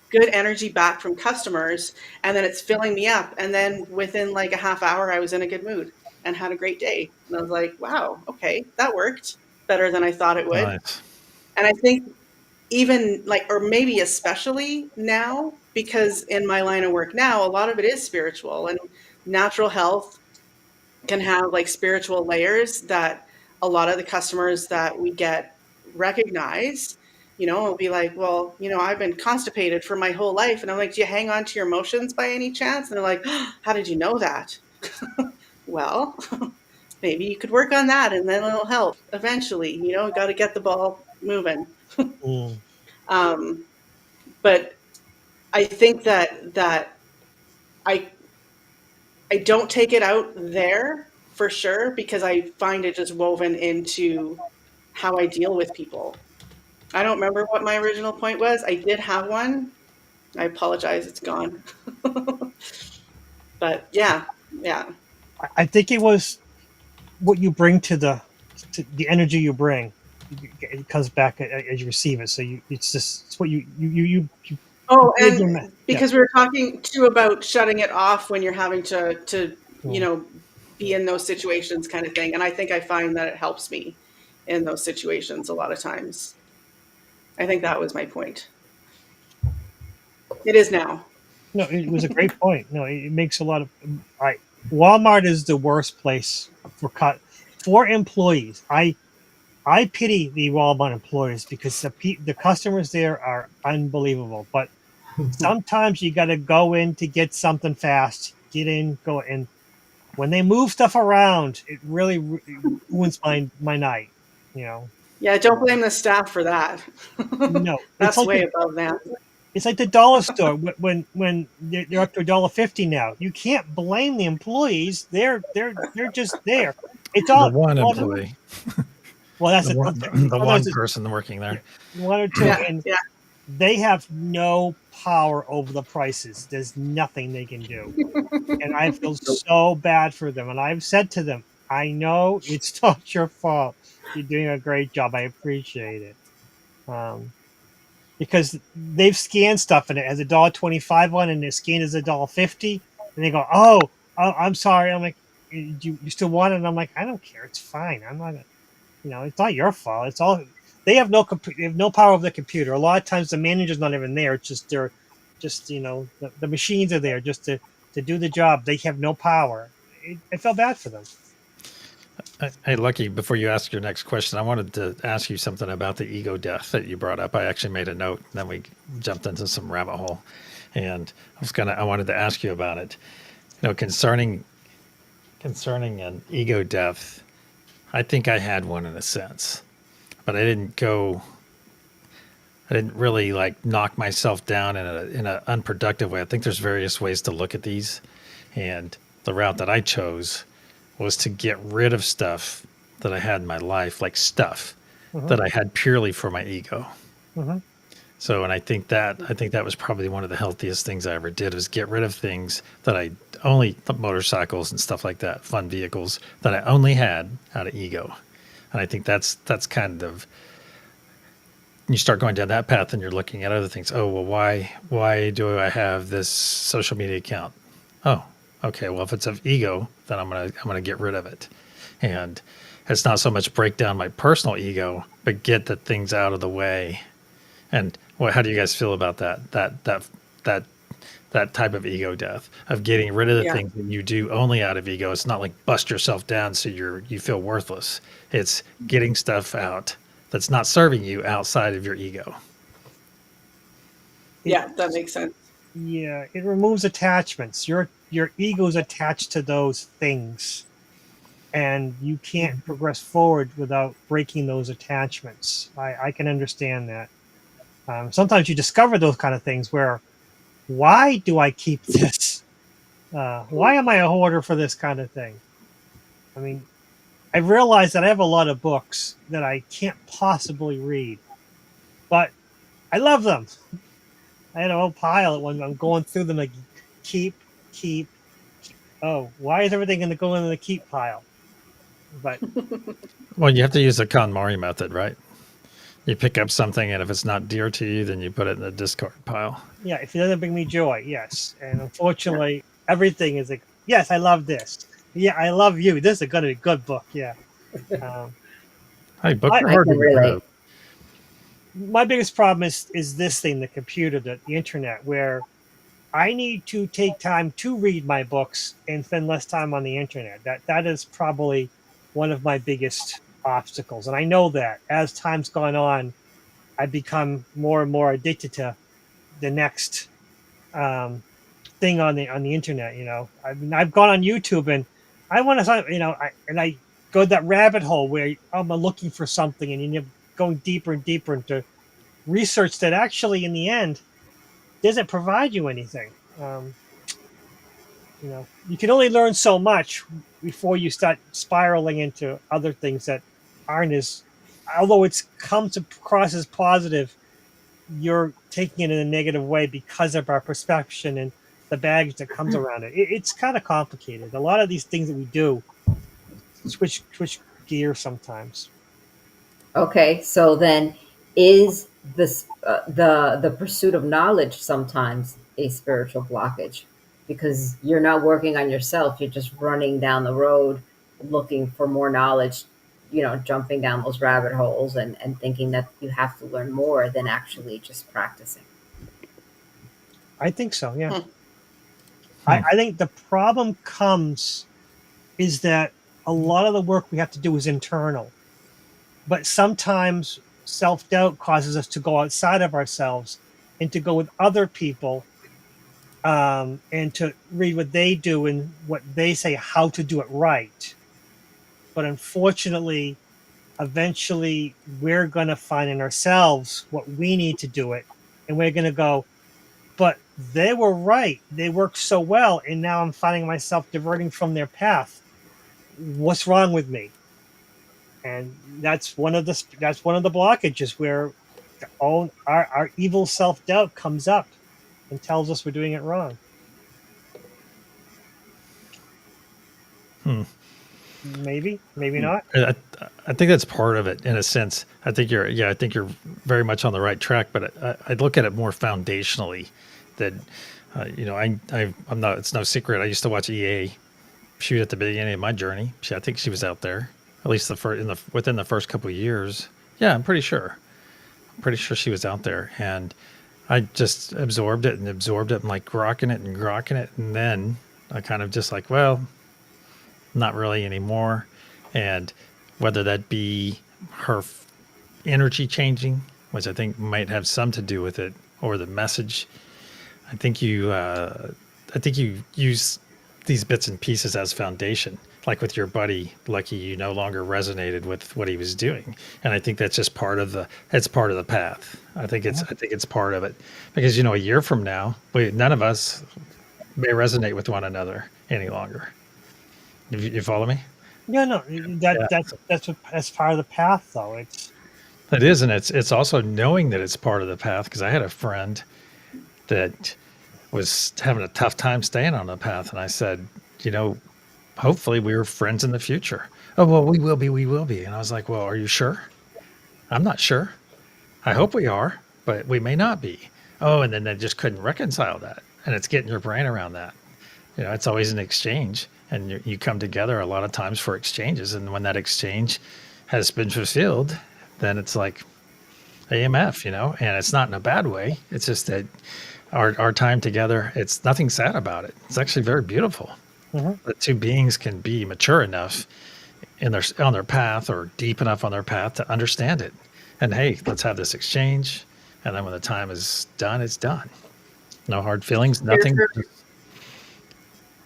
good energy back from customers. And then it's filling me up. And then within like a half hour, I was in a good mood and had a great day. And I was like, wow, okay, that worked better than I thought it would. Nice. And I think even like, or maybe especially now, because in my line of work now, a lot of it is spiritual, and natural health can have like spiritual layers that a lot of the customers that we get recognize. It'll be like, well, I've been constipated for my whole life. And I'm like, do you hang on to your emotions by any chance? And they're like, oh, how did you know that? Well, maybe you could work on that and then it'll help eventually. Got to get the ball moving. Mm. But I think that I I don't take it out there for sure, because I find it just woven into how I deal with people. I don't remember what my original point was. I did have one. I apologize, it's gone. But yeah, yeah. I think it was what you bring to the energy you bring. It comes back as you receive it. So it's what you Oh, give your and yeah. because we were talking too about shutting it off when you're having to Mm. be in those situations kind of thing. And I think I find that it helps me in those situations a lot of times. I think that was my point. It is now. No, it was a great point. No, it makes a lot of right. Walmart is the worst place for employees. I pity the Walmart employees because the customers there are unbelievable. But sometimes you got to go in to get something fast. Get in, go in. When they move stuff around, it really ruins my night. You know, Yeah, don't blame the staff for that. no, That's way above them. it's like the dollar store when they're up to $1.50 now. You can't blame the employees. They're just there. It's The all one employee, well. That's the it. one, the one Others, person working there. one or two, Yeah, and yeah. they have no power over the prices. There's nothing they can do, and I feel so bad for them. And I've said to them, I know it's not your fault. You're doing a great job. I appreciate it. Um, because they've scanned stuff and it has $1.25 on, and the scan is $1.50, and they go, "Oh, I'm sorry." I'm like, "You still want it?" And I'm like, "I don't care. It's fine. I'm not. It's not your fault. It's all they have they have no power over the computer. A lot of times the manager's not even there. It's just they're just the machines are there just to do the job. They have no power. I felt bad for them. Hey, Lucky, before you ask your next question, I wanted to ask you something about the ego death that you brought up. I actually made a note, and then we jumped into some rabbit hole. And I wanted to ask you about it. Concerning an ego death, I think I had one in a sense, but I didn't really like knock myself down in a unproductive way. I think there's various ways to look at these, and the route that I chose was to get rid of stuff that I had in my life, like stuff Hmm. that I had purely for my ego. Hmm. So, and I think that was probably one of the healthiest things I ever did was get rid of things that I only motorcycles and stuff like that, fun vehicles that I only had out of ego. And I think that's kind of you start going down that path and you're looking at other things. Oh, well, why do I have this social media account? Oh, okay. Well, if it's of ego, then I'm gonna get rid of it. And it's not so much break down my personal ego, but get the things out of the way. And how do you guys feel about that that type of ego death of getting rid of the Yeah. things that you do only out of ego? It's not like bust yourself down so you feel worthless. It's getting stuff out that's not serving you outside of your ego. It, Yeah, that makes sense. yeah, it removes attachments. Your ego's attached to those things, and you can't progress forward without breaking those attachments. I can understand that. Sometimes you discover those kind of things where, why do I keep this? Why am I a hoarder for this kind of thing? I mean, I realize that I have a lot of books that I can't possibly read, but I love them. I had a whole pile at one. I'm going through them like keep, keep. Oh, why is everything going to go into the keep pile? But Well, you have to use the KonMari method, right? You pick up something, and if it's not dear to you, then you put it in the discard pile. yeah, if it doesn't bring me joy, yes. And Yeah. unfortunately, everything is like, yes, I love this. Yeah, I love you. This is going to be a good book. Yeah. Um, Hey, books I, are I hard to can get rid of. relate. my biggest problem is this thing, the computer, the internet, where I need to take time to read my books and spend less time on the internet. That is probably one of my biggest obstacles, and I know that as time's gone on, I've become more and more addicted to the next um, thing on the internet. You know, I mean, I've gone on YouTube and I want to, I go that rabbit hole where I'm looking for something, and you're going deeper and deeper into research that actually, in the end, doesn't provide you anything. Um, you can only learn so much before you start spiraling into other things that aren't as, although it's come to across as positive, you're taking it in a negative way because of our perception and the baggage that comes around it's kind of complicated. A lot of these things that we do switch gear sometimes. Okay, so then is this the pursuit of knowledge sometimes a spiritual blockage because you're not working on yourself, you're just running down the road looking for more knowledge, jumping down those rabbit holes and thinking that you have to learn more than actually just practicing. I think so, yeah. Hmm. Hmm. I think the problem comes is that a lot of the work we have to do is internal, but sometimes self-doubt causes us to go outside of ourselves and to go with other people, and to read what they do and what they say how to do it right. But unfortunately, eventually we're going to find in ourselves what we need to do it, and we're going to go, but they were right, they worked so well, and now I'm finding myself diverting from their path. What's wrong with me? And that's one of the blockages where our evil self-doubt comes up and tells us we're doing it wrong. Hmm. Maybe not. I think that's part of it in a sense. I think you're very much on the right track, but I look at it more foundationally. That I'm not. It's no secret. I used to watch EA shoot at the beginning of my journey. I think she was out there at least within the first couple of years. Yeah, I'm pretty sure. I'm pretty sure she was out there, and I just absorbed it and absorbed it and like grokking it, and then I kind of just like, well, not really anymore. And whether that be her energy changing, which I think might have some to do with it, or the message. I think you use these bits and pieces as foundation. Like with your buddy Lucky, you no longer resonated with what he was doing, and I think that's just part of the path. I think it's part of it, because a year from now, none of us may resonate with one another any longer. You follow me? Yeah, no, Yeah. that's part of the path, though. It's It is, and it's also knowing that it's part of the path. Because I had a friend that was having a tough time staying on the path, and I said, hopefully we were friends in the future. Oh, well, we will be. And I was like, well, are you sure? I'm not sure. I hope we are, but we may not be. Oh, and then they just couldn't reconcile that, and it's getting your brain around that. It's always an exchange, and you come together a lot of times for exchanges, and when that exchange has been fulfilled, then it's like AMF, and it's not in a bad way. It's just that our time together, it's nothing sad about it. It's actually very beautiful. Mhm. The two beings can be mature enough on their path, or deep enough on their path, to understand it. And hey, let's have this exchange. And then when the time is done, it's done. No hard feelings, Here nothing. for,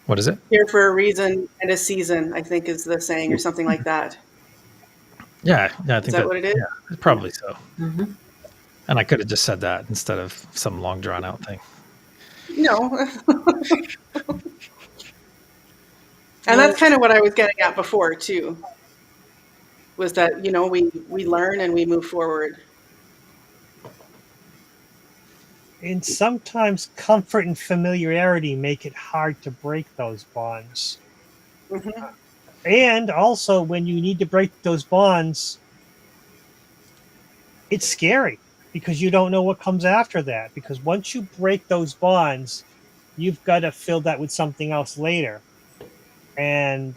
What is it? here for a reason and a season, I think is the saying, or something like that. Yeah, I Is think that that, what it is? yeah, probably so. Hmm. And I could have just said that instead of some long drawn out thing. No. And well, that's kind of what I was getting at before too, was that, we learn and we move forward. and sometimes comfort and familiarity make it hard to break those bonds. Hmm. And also, when you need to break those bonds, it's scary because you don't know what comes after that. Because once you break those bonds, you've got to fill that with something else later. And,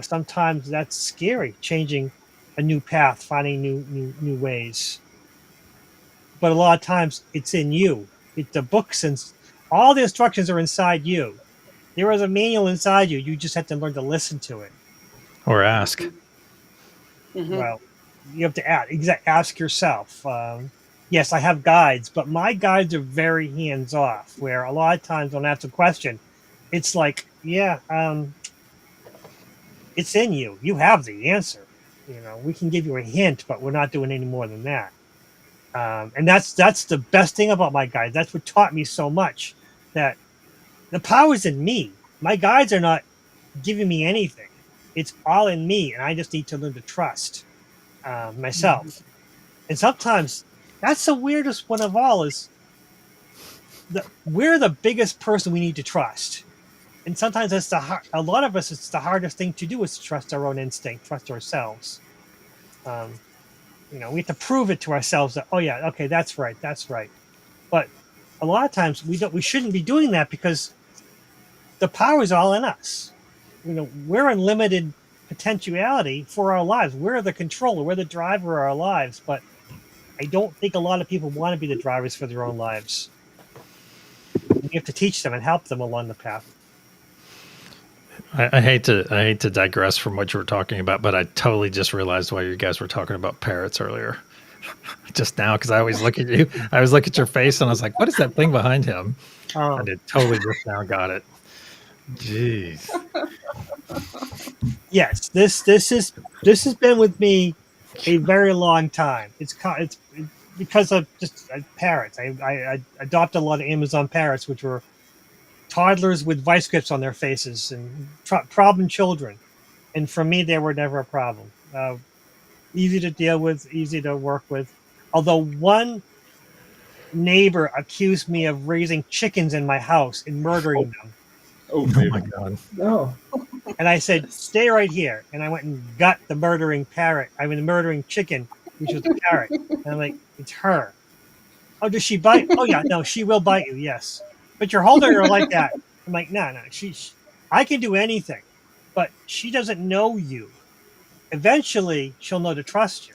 sometimes that's scary, changing a new path, finding new ways. But a lot of times it's in you. The books and all the instructions are inside you. There is a manual inside you. You just have to learn to listen to it. Or ask. Hmm. Well, you have to ask yourself. Yes, I have guides, but my guides are very hands off. Where a lot of times when I ask a question, it's like, yeah, it's in you. You have the answer. We can give you a hint, but we're not doing any more than that. And that's the best thing about my guides. That's what taught me so much. That the power's in me. My guides are not giving me anything. It's all in me, and I just need to learn to trust myself. And sometimes that's the weirdest one of all is we're the biggest person we need to trust. And sometimes a lot of us, it's the hardest thing to do is to trust our own instinct, trust ourselves. Um, we have to prove it to ourselves that, oh yeah, okay, that's right, that's right. But a lot of times we shouldn't be doing that because the power is all in us. We're unlimited potentiality for our lives. We're the controller, we're the driver of our lives, but I don't think a lot of people want to be the drivers for their own lives. And you have to teach them and help them along the path. I hate to digress from what you were talking about, but I totally just realized why you guys were talking about parrots earlier. Just now, because I always look at you. I always look at your face, and I was like, "What is that thing behind him?" Um, And it totally just now got it. Jeez. yes, this has been with me a very long time. It's because of just parrots. I adopted a lot of Amazon parrots, which were toddlers with vice grips on their faces and problem children. And for me, they were never a problem. Easy to deal with, easy to work with. Although one neighbor accused me of raising chickens in my house and murdering them. Oh, Oh my baby. god. No. And I said, stay right here. And I went and got the murdering parrot. I mean, the murdering chicken, which was a parrot. And I'm like, it's her. Oh, does she bite? Oh, yeah. No, she will bite you. Yes. But you're holding her like that. I'm like, no, no. I can do anything, but she doesn't know you. Eventually, she'll know to trust you.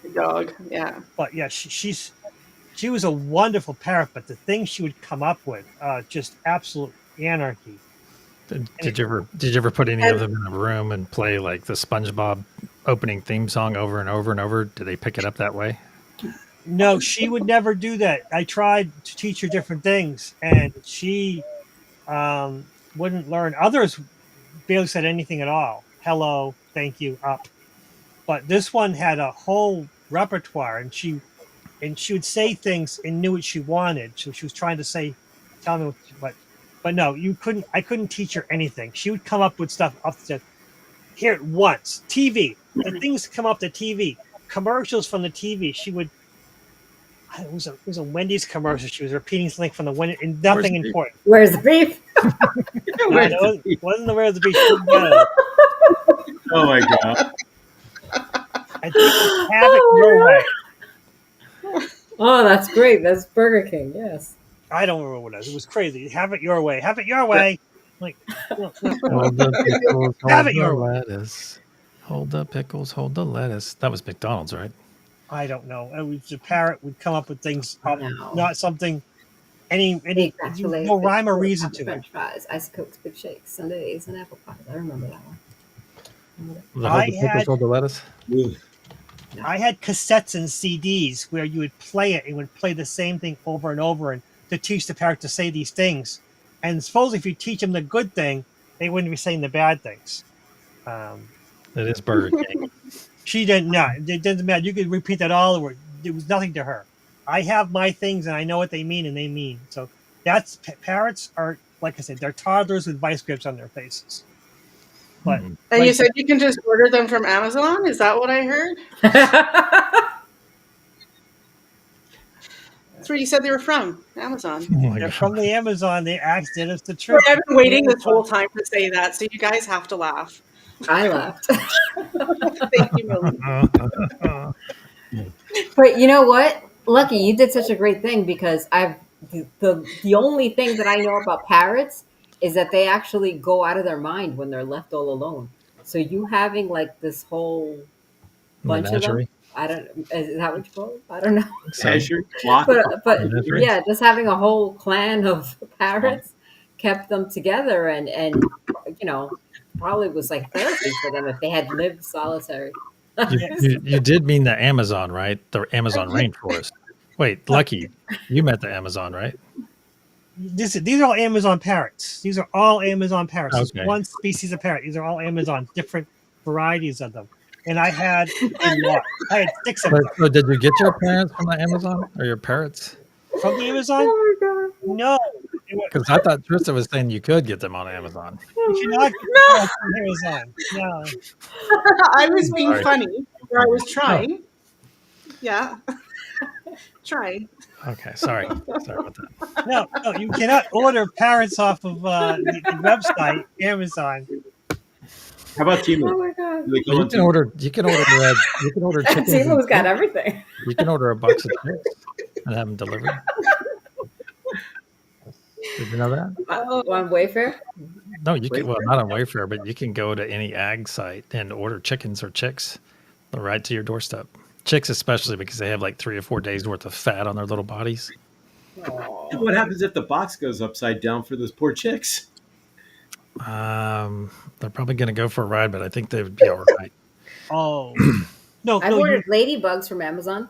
The dog. Yeah. But yeah, she was a wonderful parrot, but the things she would come up with, just absolute anarchy. Did you ever put any of them in a room and play like the SpongeBob opening theme song over and over and over? Did they pick it up that way? No, she would never do that. I tried to teach her different things, and she wouldn't learn. Others barely said anything at all. Hello, thank you, up. But this one had a whole repertoire, and she would say things and knew what she wanted. So she was trying to tell me but no, you couldn't. I couldn't teach her anything. She would come up with stuff up to here at once. TV, the things come up the TV, commercials from the TV. She would. It was a Wendy's commercial. She was repeating something from the Wendy's, and nothing important. Where's the beef? No, it wasn't the Where's the Beef. No. Oh my god! I think it's Have It Your Way. Oh, that's great. That's Burger King. Yes. I don't remember what it was. It was crazy. Have it your way. Have it your way. Like, no. Hold the pickles, Have hold it your the way. lettuce. Hold the pickles, hold the lettuce. That was McDonald's, right? I don't know. It was the parrot would come up with things, No. not something, any Exactly. no rhyme or reason to it. French fries, ice cokes, big shakes, sundaes, and apple pies. I remember that one. The I hold the pickles, had- hold the lettuce. Ooh. I had cassettes and CDs where you would play it and would play the same thing over and over, and to teach the parrot to say these things. And suppose if you teach them the good thing, they wouldn't be saying the bad things. It is Burger King. She didn't know. It doesn't matter. You could repeat that all the way. It was nothing to her. I have my things and I know what they mean, and they mean. So that's parrots are, like I said, they're toddlers with vice grips on their faces. But And you said you can just order them from Amazon? Is that what I heard? That's where you said they were from, Amazon. Oh my they're God. from the Amazon. They acted as the truth. I've been waiting this whole time to say that, so you guys have to laugh. I laughed. Thank you, Millie. But you know what? Lucky, you did such a great thing because the only thing that I know about parrots is that they actually go out of their mind when they're left all alone. So you having like this whole bunch of them, Menagerie. I don't, is that what you call it? I don't know. Measure, flock. But Menagerie. yeah, just having a whole clan of parrots kept them together and you know, probably was like therapy for them if they had lived solitary. You did mean the Amazon, right? The Amazon rainforest. Wait, Lucky, you meant the Amazon, right? These are all Amazon parrots. These are all Amazon parrots. There's Okay. one species of parrot. These are all Amazon, different varieties of them. And I had a lot. I had 6 of them. So did you get your parents from the Amazon or your parrots? From the Amazon? Oh my god. No. Because I thought Trista was saying you could get them on Amazon. You cannot get parrots from Amazon. No. I was being Sorry. funny, or I was trying. Yeah. Try. Okay, sorry about that. No, you cannot order parrots off of the website, Amazon. How about Timo? Oh my god. Do they come You on can Timo? order chickens. Timo's and got chicken. everything. You can order a box of chicks and have them delivered. Did you know that? On Wayfair? No, you can. Well, not on Wayfair, but you can go to any ag site and order chickens or chicks right to your doorstep. Chicks, especially because they have like 3 or 4 days worth of fat on their little bodies. What happens if the box goes upside down for those poor chicks? They're probably going to go for a ride, but I think they would be all right. Oh. No, I've no, ordered ladybugs from Amazon.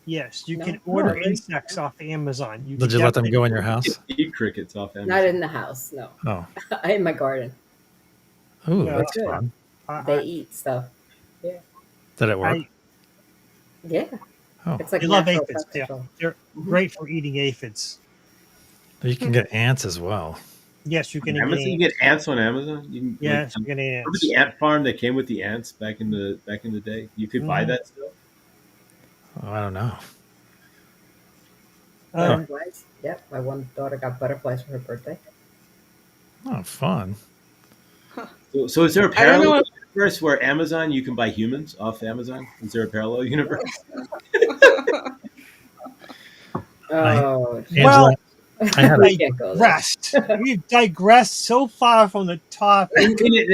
yes, you No? can order Oh, really? insects off Amazon. Did you let them go in your house? Eat crickets off Amazon. Not in the house, no. Oh, In my garden. ooh, Yeah. that's Good. fun. They eat stuff. Did it work? Yeah. Oh, It's like They love natural aphids. pest Yeah, control. they're great for eating aphids. you can get ants as well. Yes, you can. Amazon, you get ants on Amazon. You can, Yes, you like, can eat remember ants. the ant farm that came with the ants back in the day? You could buy Mhm. that stuff. Oh, I don't know. Butterflies. Yep. My one daughter got butterflies for her birthday. Oh, fun. So is there a I don't know parallel universe where Amazon you can buy humans off Amazon? Is there a parallel universe? Oh, Well, I had we can't go there. Digressed. We've digressed so far from the topic.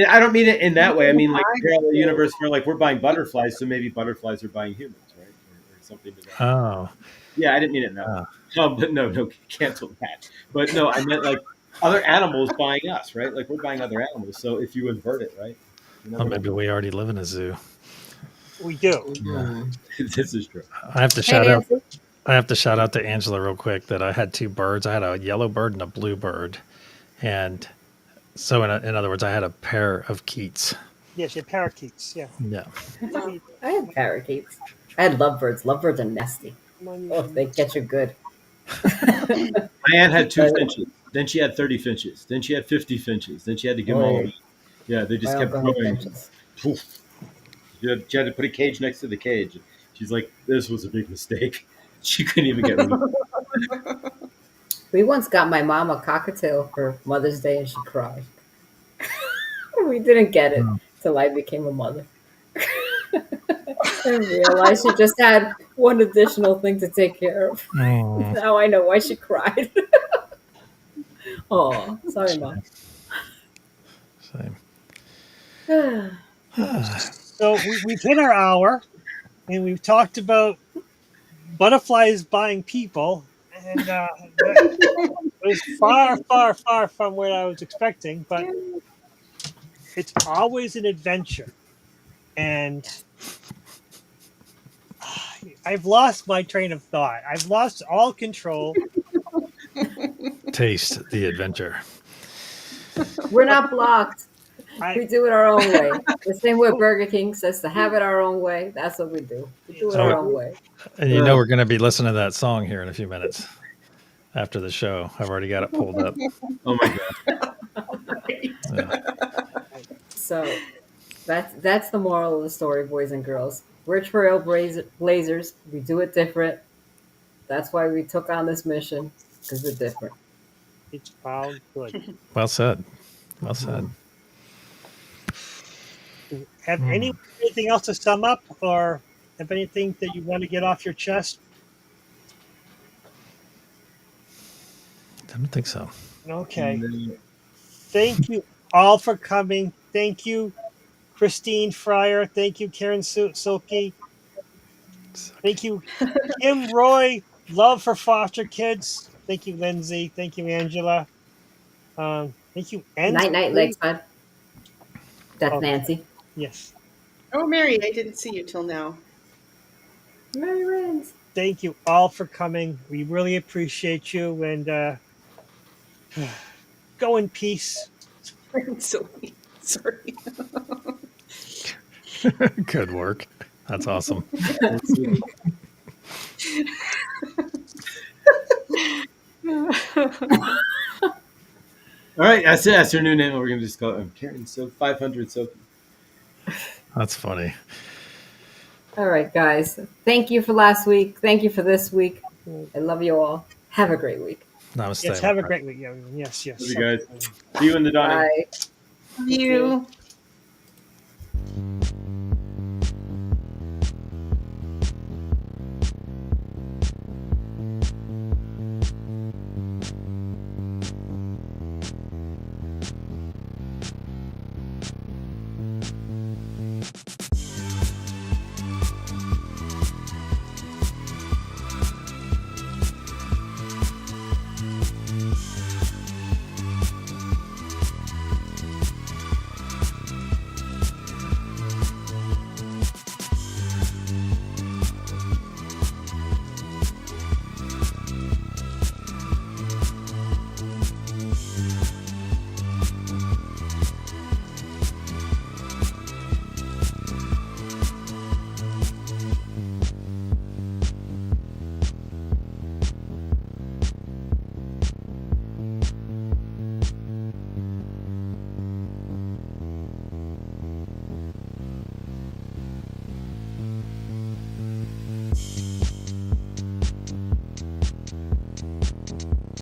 I don't mean it in that way. I mean like parallel universe where like we're buying butterflies, so maybe butterflies are buying humans, right? Or something to that. Oh, Yeah, I didn't mean it in that way. But no, cancel that. But no, I meant like other animals buying us, right? Like we're buying other animals. So if you invert it, right? You Well, never know. maybe we already live in a zoo. We do. Yeah. Mm. This is true. I have to Hey, shout out. Nancy. I have to shout out to Angela real quick that I had two birds. I had a yellow bird and a blue bird, and so in other words, I had a pair of Keats. Yes, your parakeets. Yeah. Yeah. Wow. I had parakeets. I had lovebirds. Lovebirds are nasty. Oh, they get you good. My aunt had two But, finches. Then she had 30 finches. Then she had 50 finches. Then she had to give them all boy, away. Yeah, they just well, kept girl growing. finches. Poof. She had to put a cage next to the cage. She's like, this was a big mistake. She couldn't even get rid of it. We once got my mom a cockatiel for Mother's Day, and she cried. We didn't get it Hmm. till I became a mother. And realized she just had one additional thing to take care of. Mm, Now I know why she cried. Oh, sorry, mom. same. So we've hit our hour, and we've talked about butterflies buying people, and that was far, far, far from what I was expecting. But it's always an adventure, and I've lost my train of thought. I've lost all control. Taste the adventure. We're not blocked. We I do it our own way. The same way Burger King says to have it our own way. That's what we do. We do it Oh, our own way. And you know we're going to be listening to that song here in a few minutes after the show. I've already got it pulled up. Oh my God. Yeah. So that's the moral of the story, boys and girls. We're blazers. We do it different. That's why we took on this mission, because we're different. it's all good. Well said. Well said. Have anything else to sum up, or have anything that you want to get off your chest? I don't think so. Okay. No. Thank you all for coming. Thank you, Christine Fryer. Thank you, Karen Silky. Thank you, Kim Roy. Love for foster kids. Thank you, Lindsay. Thank you, Angela. Thank you, Night, night, Ensley. legs, bud. That's Oh, Nancy. yes. Oh, Mary, I didn't see you till now. Mary wins. Thank you all for coming. We really appreciate you, and go in peace. I'm silly. Sorry. Good work. That's awesome. All right, that's it. That's her new name. We're gonna just call it Karen So 500 Sophie. That's funny. All right, guys. Thank you for last week. Thank you for this week. I love you all. Have a great week. Namaste. Yes, have a great week. Yeah, yes, yes. Love you guys. See you in the Donning. Bye. You.